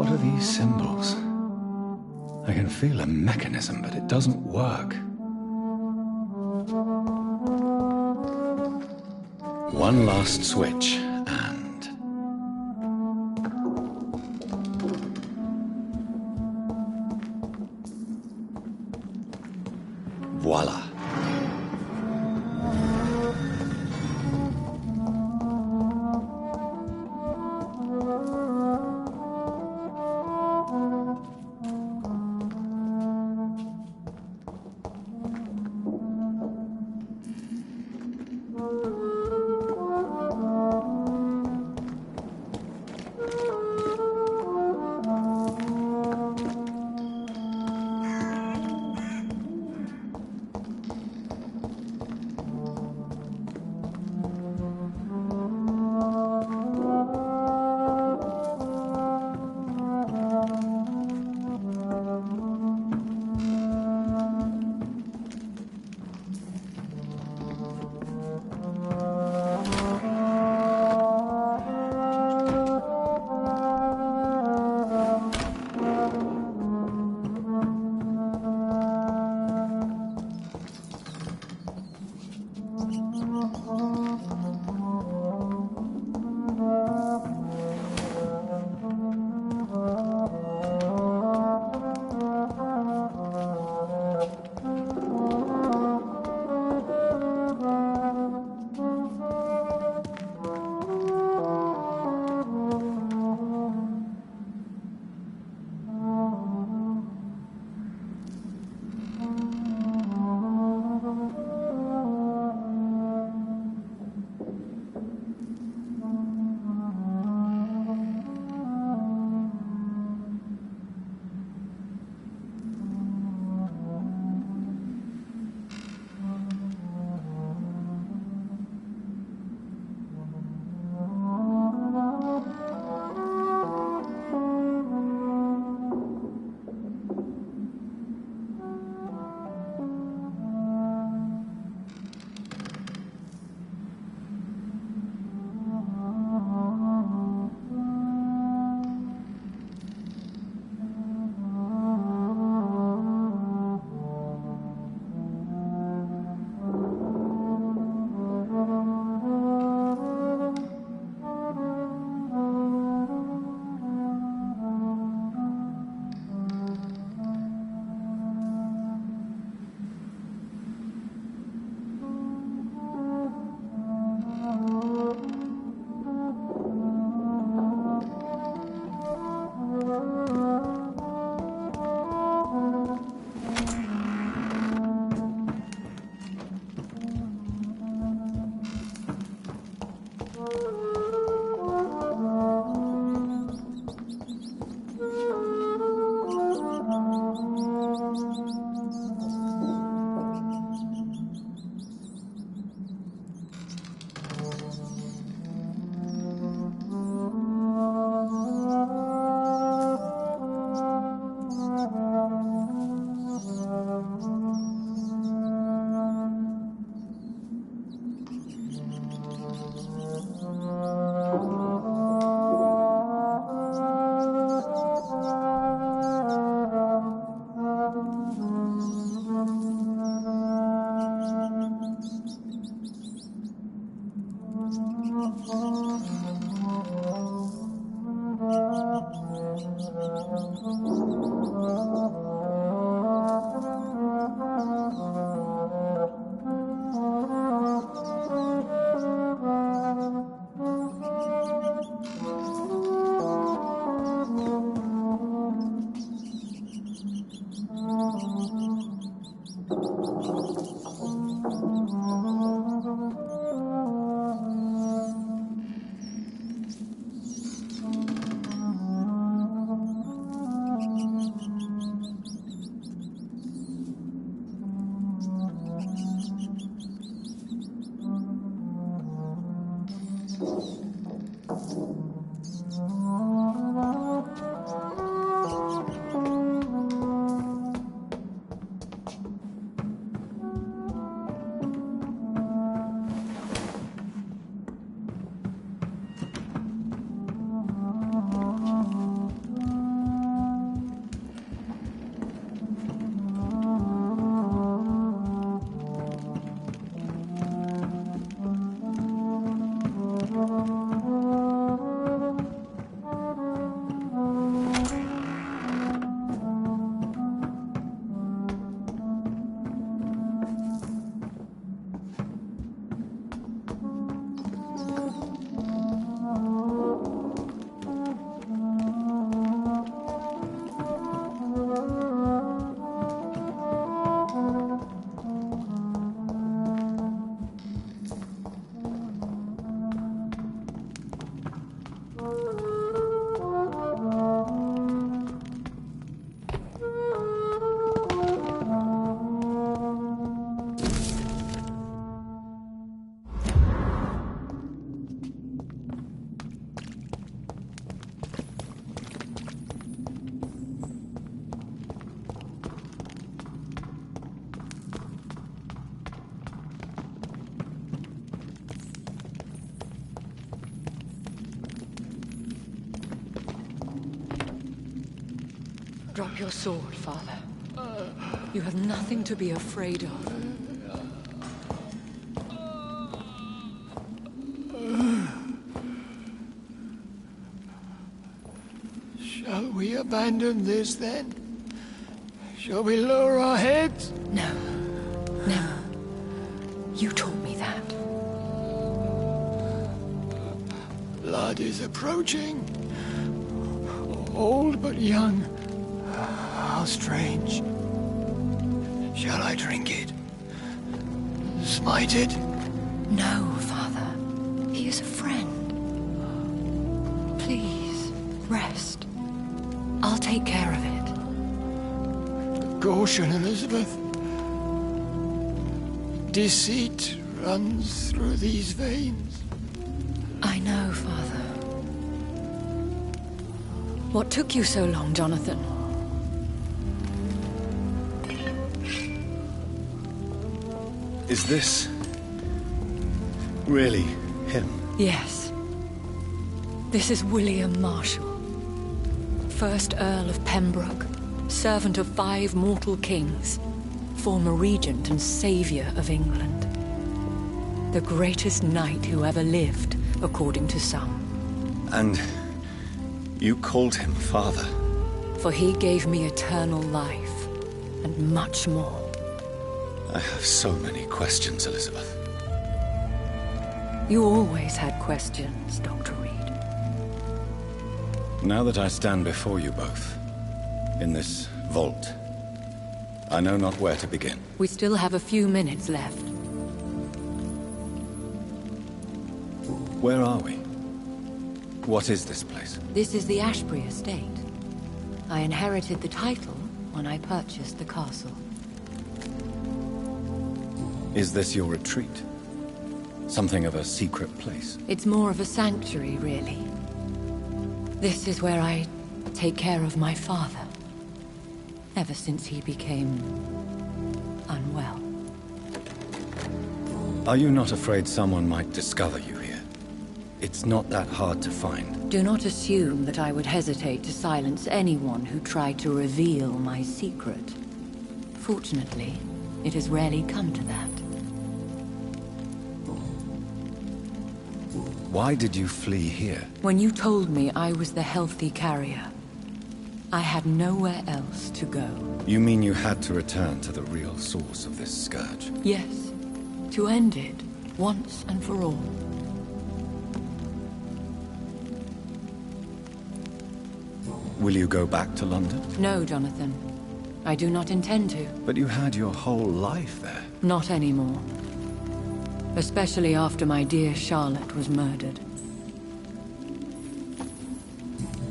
Speaker 3: What are these symbols? I can feel a mechanism, but it doesn't work. One last switch, and... voila.
Speaker 7: Drop your sword, Father. You have nothing to be afraid of.
Speaker 9: Shall we abandon this, then? Shall we lower our heads?
Speaker 7: No. Never. You taught me that.
Speaker 9: Blood is approaching. Old but young. How strange. Shall I drink it? Smite it?
Speaker 7: No, Father. He is a friend. Please, rest. I'll take care of it.
Speaker 9: Caution, Elizabeth. Deceit runs through these veins.
Speaker 7: I know, Father. What took you so long, Jonathan?
Speaker 3: Is this really him?
Speaker 7: Yes. This is William Marshall, 1st Earl of Pembroke, servant of 5 mortal kings, former regent and savior of England. The greatest knight who ever lived, according to some.
Speaker 3: And you called him father?
Speaker 7: For he gave me eternal life, and much more.
Speaker 3: I have so many questions, Elizabeth.
Speaker 7: You always had questions, Dr. Reed.
Speaker 3: Now that I stand before you both, in this vault, I know not where to begin.
Speaker 7: We still have a few minutes left.
Speaker 3: Where are we? What is this place?
Speaker 7: This is the Ashbury estate. I inherited the title when I purchased the castle.
Speaker 3: Is this your retreat? Something of a secret place?
Speaker 7: It's more of a sanctuary, really. This is where I take care of my father. Ever since he became unwell.
Speaker 3: Are you not afraid someone might discover you here? It's not that hard to find.
Speaker 7: Do not assume that I would hesitate to silence anyone who tried to reveal my secret. Fortunately, it has rarely come to that.
Speaker 3: Why did you flee here?
Speaker 7: When you told me I was the healthy carrier, I had nowhere else to go.
Speaker 3: You mean you had to return to the real source of this scourge?
Speaker 7: Yes, to end it, once and for all.
Speaker 3: Will you go back to London?
Speaker 7: No, Jonathan. I do not intend to.
Speaker 3: But you had your whole life there.
Speaker 7: Not anymore. Especially after my dear Charlotte was murdered.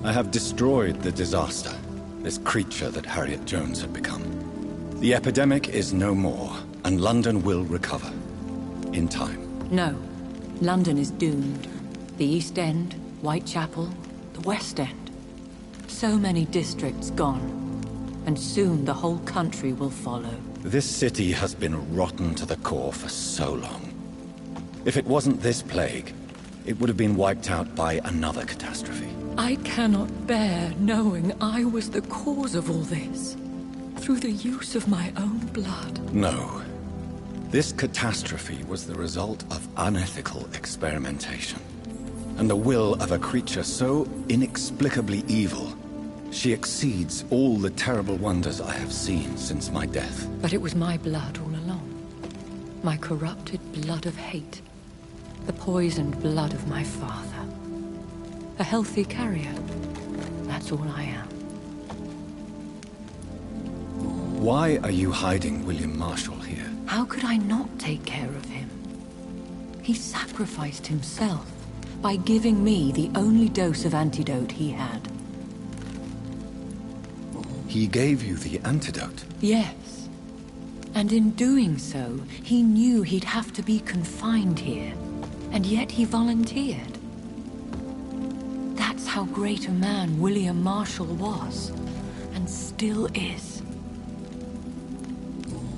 Speaker 3: I have destroyed the disaster, this creature that Harriet Jones had become. The epidemic is no more, and London will recover. In time.
Speaker 7: No. London is doomed. The East End, Whitechapel, the West End. So many districts gone. And soon the whole country will follow.
Speaker 3: This city has been rotten to the core for so long. If it wasn't this plague, it would have been wiped out by another catastrophe.
Speaker 7: I cannot bear knowing I was the cause of all this. Through the use of my own blood.
Speaker 3: No. This catastrophe was the result of unethical experimentation. And the will of a creature so inexplicably evil, she exceeds all the terrible wonders I have seen since my death.
Speaker 7: But it was my blood all along. My corrupted blood of hate. The poisoned blood of my father. A healthy carrier. That's all I am.
Speaker 3: Why are you hiding William Marshall here?
Speaker 7: How could I not take care of him? He sacrificed himself by giving me the only dose of antidote he had.
Speaker 3: He gave you the antidote?
Speaker 7: Yes. And in doing so, he knew he'd have to be confined here. And yet he volunteered. That's how great a man William Marshall was. And still is.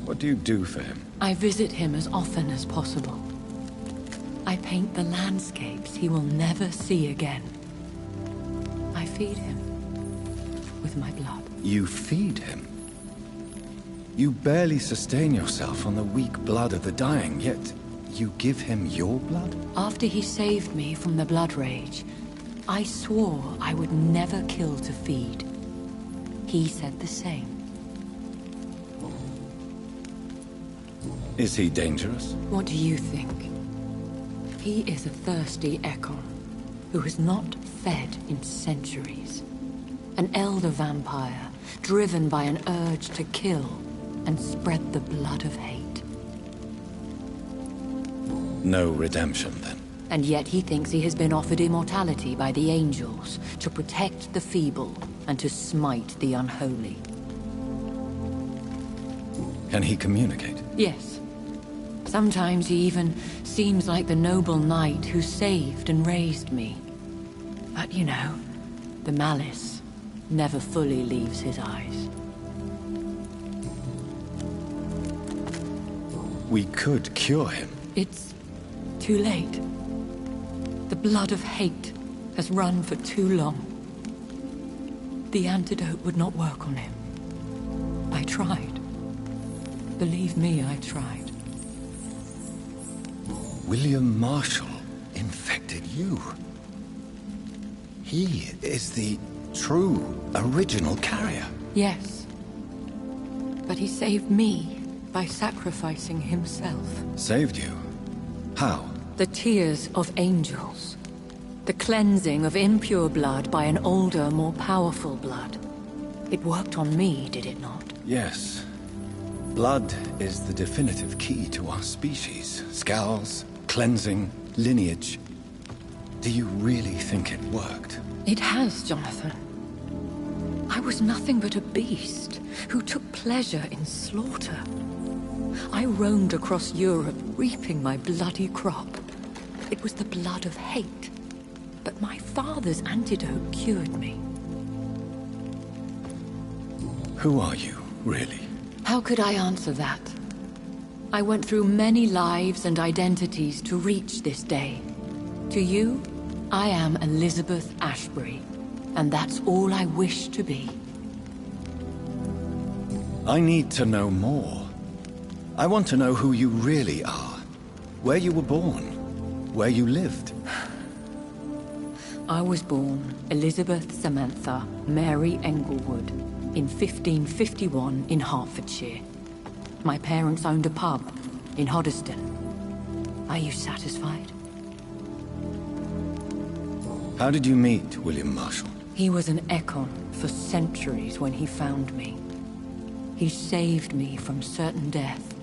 Speaker 3: What do you do for him?
Speaker 7: I visit him as often as possible. I paint the landscapes he will never see again. I feed him with my blood.
Speaker 3: You feed him. You barely sustain yourself on the weak blood of the dying, yet you give him your blood?
Speaker 7: After he saved me from the blood rage, I swore I would never kill to feed. He said the same.
Speaker 3: Is he dangerous?
Speaker 7: What do you think? He is a thirsty Ekon, who has not fed in centuries. An elder vampire, driven by an urge to kill and spread the blood of hate.
Speaker 3: No redemption, then?
Speaker 7: And yet he thinks he has been offered immortality by the angels to protect the feeble and to smite the unholy.
Speaker 3: Can he communicate?
Speaker 7: Yes. Sometimes he even seems like the noble knight who saved and raised me. But you know, the malice never fully leaves his eyes.
Speaker 3: We could cure him.
Speaker 7: It's too late. The blood of hate has run for too long. The antidote would not work on him. I tried. Believe me, I tried.
Speaker 3: William Marshall infected you. He is the true, original carrier.
Speaker 7: Yes. But he saved me by sacrificing himself.
Speaker 3: Saved you? How?
Speaker 7: The tears of angels. The cleansing of impure blood by an older, more powerful blood. It worked on me, did it not?
Speaker 3: Yes. Blood is the definitive key to our species. Scowls, cleansing, lineage. Do you really think it worked?
Speaker 7: It has, Jonathan. I was nothing but a beast who took pleasure in slaughter. I roamed across Europe, reaping my bloody crop. It was the blood of hate. But my father's antidote cured me.
Speaker 3: Who are you, really?
Speaker 7: How could I answer that? I went through many lives and identities to reach this day. To you, I am Elizabeth Ashbury, and that's all I wish to be.
Speaker 3: I need to know more. I want to know who you really are. Where you were born. Where you lived.
Speaker 7: I was born Elizabeth Samantha Mary Englewood in 1551 in Hertfordshire. My parents owned a pub in Hoddesdon. Are you satisfied?
Speaker 3: How did you meet William Marshall?
Speaker 7: He was an Ekon for centuries when he found me. He saved me from certain death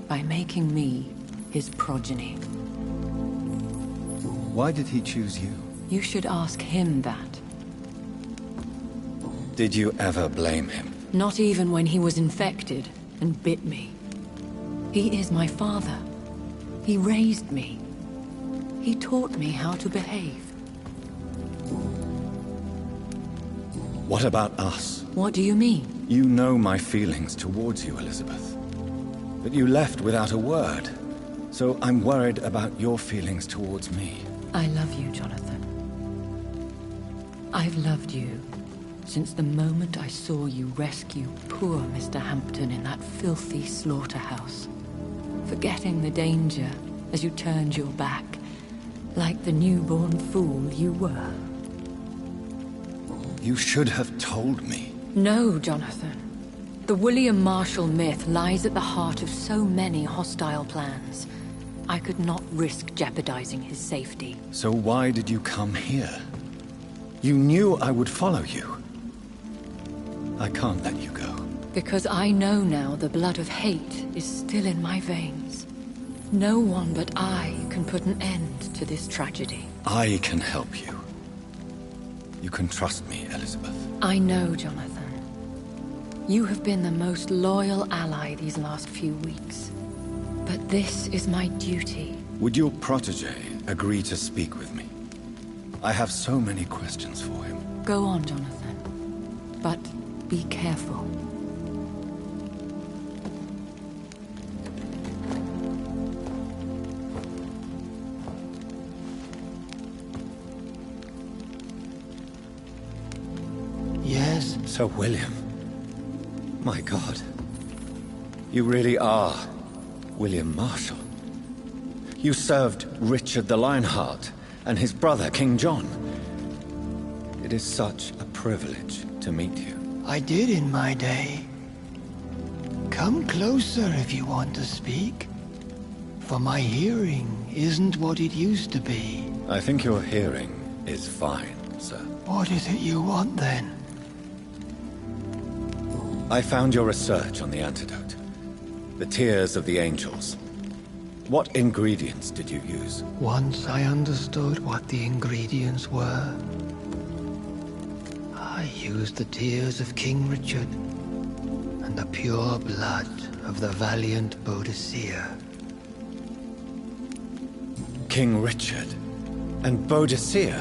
Speaker 7: by making me his progeny.
Speaker 3: Why did he choose you?
Speaker 7: You should ask him that.
Speaker 3: Did you ever blame him?
Speaker 7: Not even when he was infected and bit me. He is my father. He raised me. He taught me how to behave.
Speaker 3: What about us?
Speaker 7: What do you mean?
Speaker 3: You know my feelings towards you, Elizabeth. But you left without a word. So I'm worried about your feelings towards me.
Speaker 7: I love you, Jonathan. I've loved you since the moment I saw you rescue poor Mr. Hampton in that filthy slaughterhouse. Forgetting the danger as you turned your back, like the newborn fool you were.
Speaker 3: You should have told me.
Speaker 7: No, Jonathan. The William Marshall myth lies at the heart of so many hostile plans. I could not risk jeopardizing his safety.
Speaker 3: So why did you come here? You knew I would follow you. I can't let you go.
Speaker 7: Because I know now the blood of hate is still in my veins. No one but I can put an end to this tragedy.
Speaker 3: I can help you. You can trust me, Elizabeth.
Speaker 7: I know, Jonathan. You have been the most loyal ally these last few weeks. But this is my duty.
Speaker 3: Would your protege agree to speak with me? I have so many questions for him.
Speaker 7: Go on, Jonathan. But be careful.
Speaker 9: Yes?
Speaker 3: Sir William,
Speaker 5: My God. You really are William Marshall. You served Richard the Lionheart and his brother, King John. It is such a privilege to meet you.
Speaker 9: I did in my day. Come closer if you want to speak. For my hearing isn't what it used to be.
Speaker 5: I think your hearing is fine, sir.
Speaker 9: What is it you want then?
Speaker 5: I found your research on the antidote. The Tears of the Angels. What ingredients did you use?
Speaker 9: Once I understood what the ingredients were, I used the tears of King Richard and the pure blood of the valiant Boadicea.
Speaker 5: King Richard and Boadicea?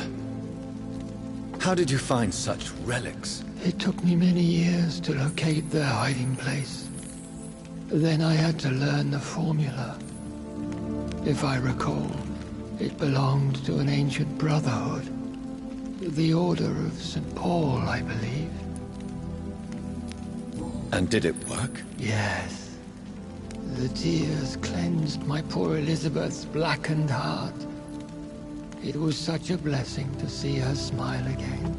Speaker 5: How did you find such relics?
Speaker 9: It took me many years to locate their hiding place. Then I had to learn the formula. If I recall, it belonged to an ancient brotherhood. The Order of St. Paul, I believe.
Speaker 5: And did it work?
Speaker 9: Yes. The tears cleansed my poor Elizabeth's blackened heart. It was such a blessing to see her smile again.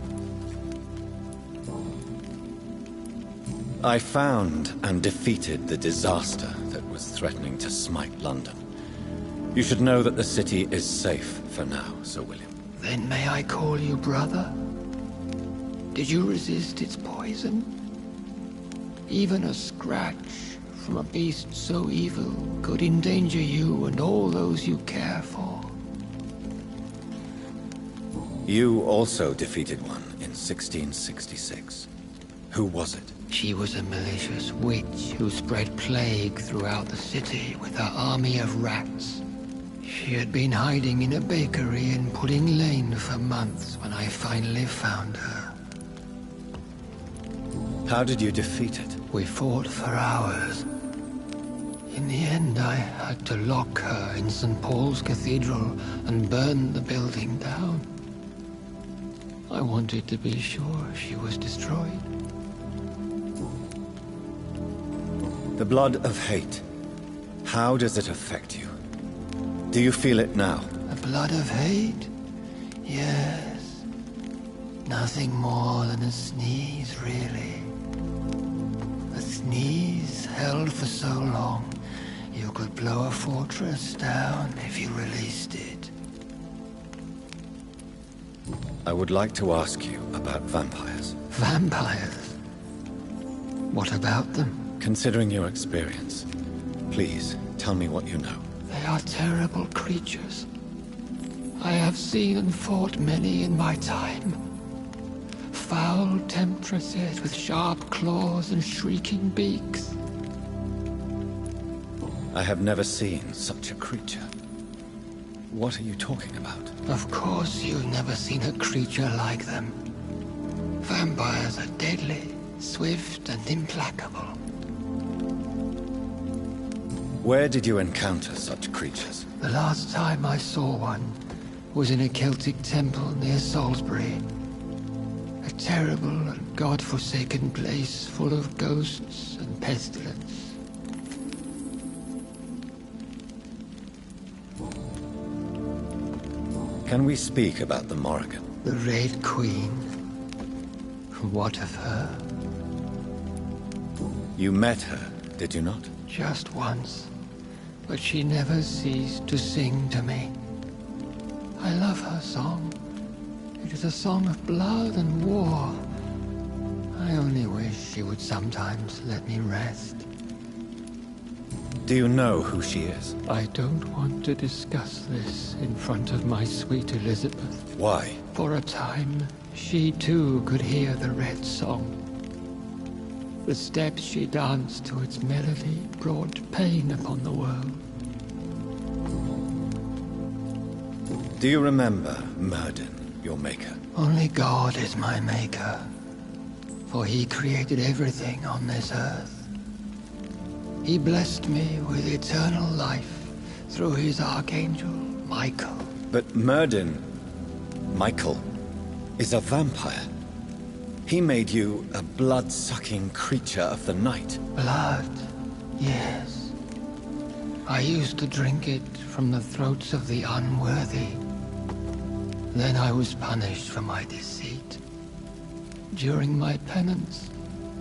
Speaker 5: I found and defeated the disaster that was threatening to smite London. You should know that the city is safe for now, Sir William.
Speaker 9: Then may I call you brother? Did you resist its poison? Even a scratch from a beast so evil could endanger you and all those you care for.
Speaker 5: You also defeated one in 1666. Who was it?
Speaker 9: She was a malicious witch who spread plague throughout the city with her army of rats. She had been hiding in a bakery in Pudding Lane for months when I finally found her.
Speaker 5: How did you defeat it?
Speaker 9: We fought for hours. In the end, I had to lock her in St. Paul's Cathedral and burn the building down. I wanted to be sure she was destroyed.
Speaker 5: The blood of hate. How does it affect you? Do you feel it now?
Speaker 9: The blood of hate? Yes. Nothing more than a sneeze, really. A sneeze held for so long, you could blow a fortress down if you released it.
Speaker 5: I would like to ask you about vampires.
Speaker 9: Vampires? What about them?
Speaker 5: Considering your experience, please tell me what you know.
Speaker 9: They are terrible creatures. I have seen and fought many in my time. Foul temptresses with sharp claws and shrieking beaks.
Speaker 5: I have never seen such a creature. What are you talking about?
Speaker 9: Of course you've never seen a creature like them. Vampires are deadly, swift and implacable.
Speaker 5: Where did you encounter such creatures?
Speaker 9: The last time I saw one was in a Celtic temple near Salisbury. A terrible and god-forsaken place full of ghosts and pestilence.
Speaker 5: Can we speak about the Morrigan?
Speaker 9: The Red Queen. What of her?
Speaker 5: You met her, did you not?
Speaker 9: Just once. But she never ceased to sing to me. I love her song. It is a song of blood and war. I only wish she would sometimes let me rest.
Speaker 5: Do you know who she is?
Speaker 9: I don't want to discuss this in front of my sweet Elizabeth.
Speaker 5: Why?
Speaker 9: For a time, she too could hear the Red Song. The steps she danced to its melody brought pain upon the world.
Speaker 5: Do you remember Myrddin, your maker?
Speaker 9: Only God is my maker, for he created everything on this earth. He blessed me with eternal life through his archangel, Michael.
Speaker 5: But Myrddin, Michael, is a vampire.
Speaker 3: He made you a blood-sucking creature of the night.
Speaker 9: Blood, yes. I used to drink it from the throats of the unworthy. Then I was punished for my deceit. During my penance,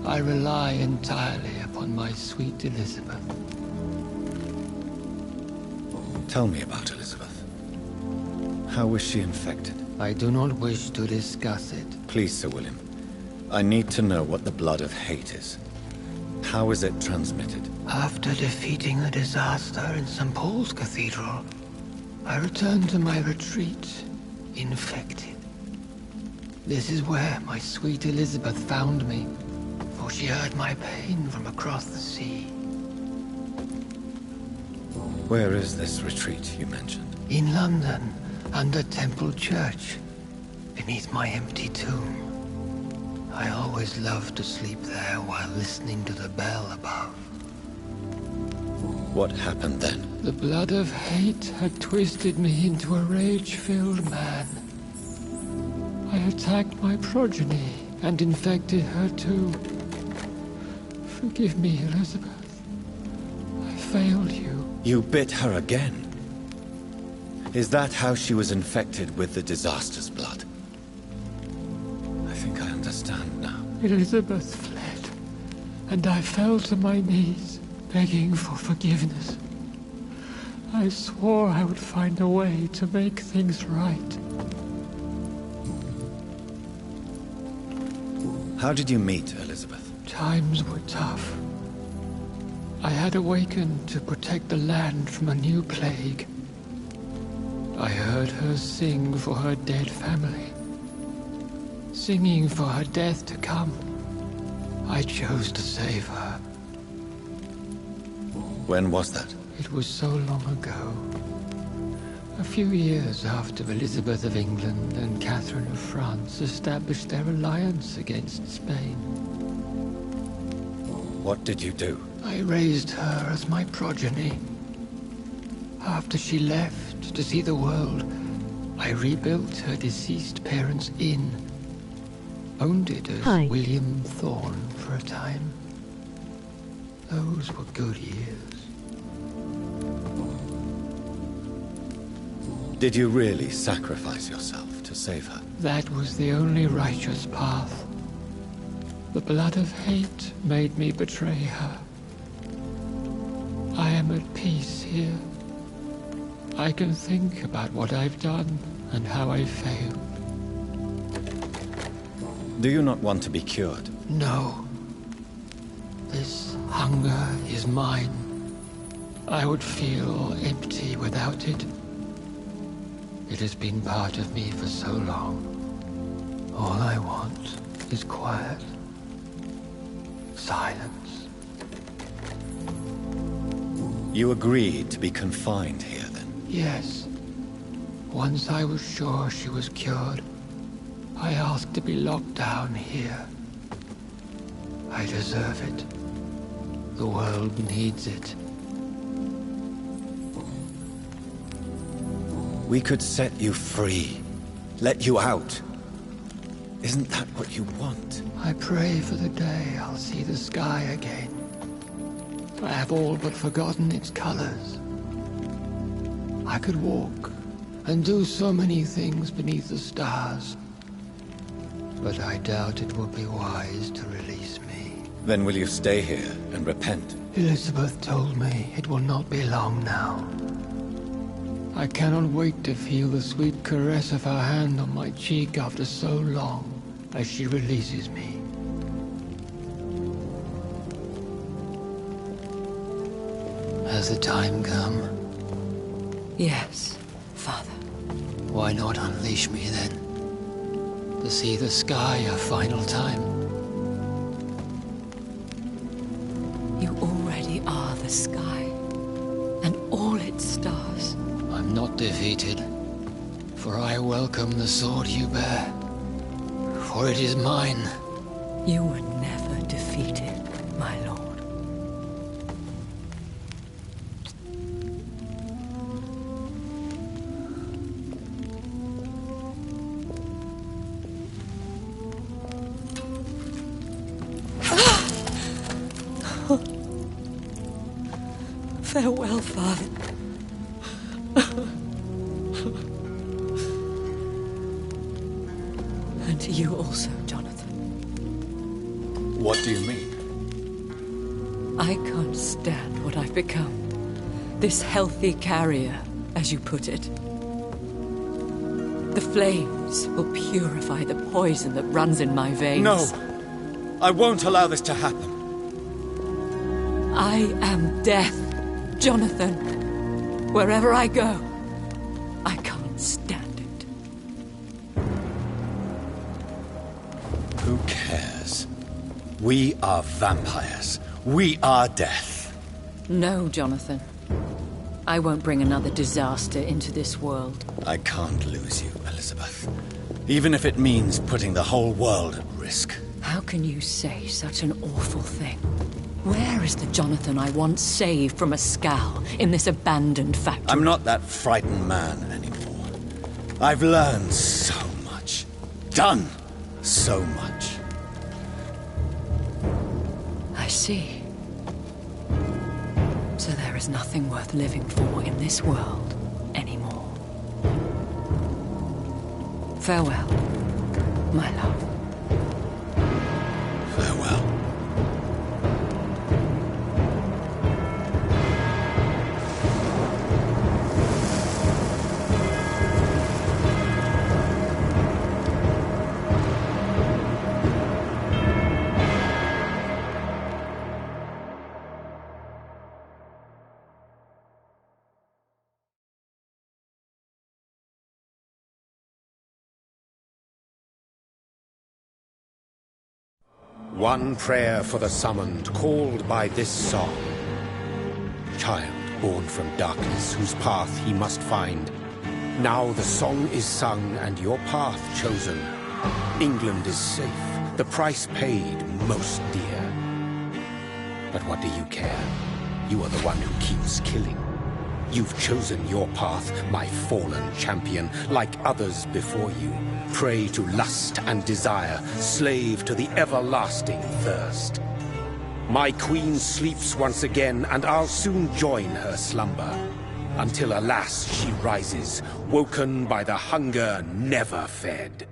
Speaker 9: I rely entirely upon my sweet Elizabeth.
Speaker 3: Tell me about Elizabeth. How was she infected?
Speaker 9: I do not wish to discuss it.
Speaker 3: Please, Sir William. I need to know what the blood of hate is. How is it transmitted?
Speaker 9: After defeating the disaster in St. Paul's Cathedral, I returned to my retreat, infected. This is where my sweet Elizabeth found me, for she heard my pain from across the sea.
Speaker 3: Where is this retreat you mentioned?
Speaker 9: In London, under Temple Church, beneath my empty tomb. I always loved to sleep there while listening to the bell above.
Speaker 3: What happened then?
Speaker 9: The blood of hate had twisted me into a rage-filled man. I attacked my progeny and infected her too. Forgive me, Elizabeth. I failed you.
Speaker 3: You bit her again? Is that how she was infected with the disaster's blood? I think I understand now.
Speaker 9: Elizabeth fled, and I fell to my knees, begging for forgiveness. I swore I would find a way to make things right.
Speaker 3: How did you meet Elizabeth?
Speaker 9: Times were tough. I had awakened to protect the land from a new plague. I heard her sing for her dead family. Singing for her death to come. I chose to save her.
Speaker 3: When was that?
Speaker 9: It was so long ago. A few years after Elizabeth of England and Catherine of France established their alliance against Spain.
Speaker 3: What did you do?
Speaker 9: I raised her as my progeny. After she left to see the world, I rebuilt her deceased parents' inn. Owned it as William Thorne for a time. Those were good years.
Speaker 3: Did you really sacrifice yourself to save her?
Speaker 9: That was the only righteous path. The blood of hate made me betray her. I am at peace here. I can think about what I've done and how I failed.
Speaker 3: Do you not want to be cured?
Speaker 9: No. This hunger is mine. I would feel empty without it. It has been part of me for so long. All I want is quiet. Silence.
Speaker 3: You agreed to be confined here, then?
Speaker 9: Yes. Once I was sure she was cured, I asked to be locked down here. I deserve it. The world needs it.
Speaker 3: We could set you free. Let you out. Isn't that what you want?
Speaker 9: I pray for the day I'll see the sky again. I have all but forgotten its colors. I could walk and do so many things beneath the stars. But I doubt it will be wise to release me.
Speaker 3: Then will you stay here and repent?
Speaker 9: Elizabeth told me it will not be long now. I cannot wait to feel the sweet caress of her hand on my cheek after so long, as she releases me. Has the time come?
Speaker 7: Yes, Father.
Speaker 9: Why not unleash me then? To see the sky a final time?
Speaker 7: You already are the sky, and all its stars.
Speaker 9: I'm not defeated, for I welcome the sword you bear, for it is mine.
Speaker 7: You were never defeated, my lord. Farewell, Father. And to you also, Jonathan.
Speaker 3: What do you mean?
Speaker 7: I can't stand what I've become. This healthy carrier, as you put it. The flames will purify the poison that runs in my veins.
Speaker 5: No! I won't allow this to happen.
Speaker 7: I am death, Jonathan. Wherever I go, I can't stand it.
Speaker 5: Who cares? We are vampires. We are death.
Speaker 7: No, Jonathan. I won't bring another disaster into this world.
Speaker 5: I can't lose you, Elizabeth. Even if it means putting the whole world at risk.
Speaker 7: How can you say such an awful thing? Where is the Jonathan I once saved from a scowl in this abandoned factory?
Speaker 5: I'm not that frightened man anymore. I've learned so much. Done so much.
Speaker 7: I see. So there is nothing worth living for in this world anymore. Farewell, my love.
Speaker 5: Farewell.
Speaker 4: One prayer for the summoned, called by this song. Child born from darkness, whose path he must find. Now the song is sung, and your path chosen. England is safe, the price paid most dear. But what do you care? You are the one who keeps killing. You've chosen your path, my fallen champion, like others before you. Prey to lust and desire, slave to the everlasting thirst. My queen sleeps once again, and I'll soon join her slumber. Until, alas, she rises, woken by the hunger never fed.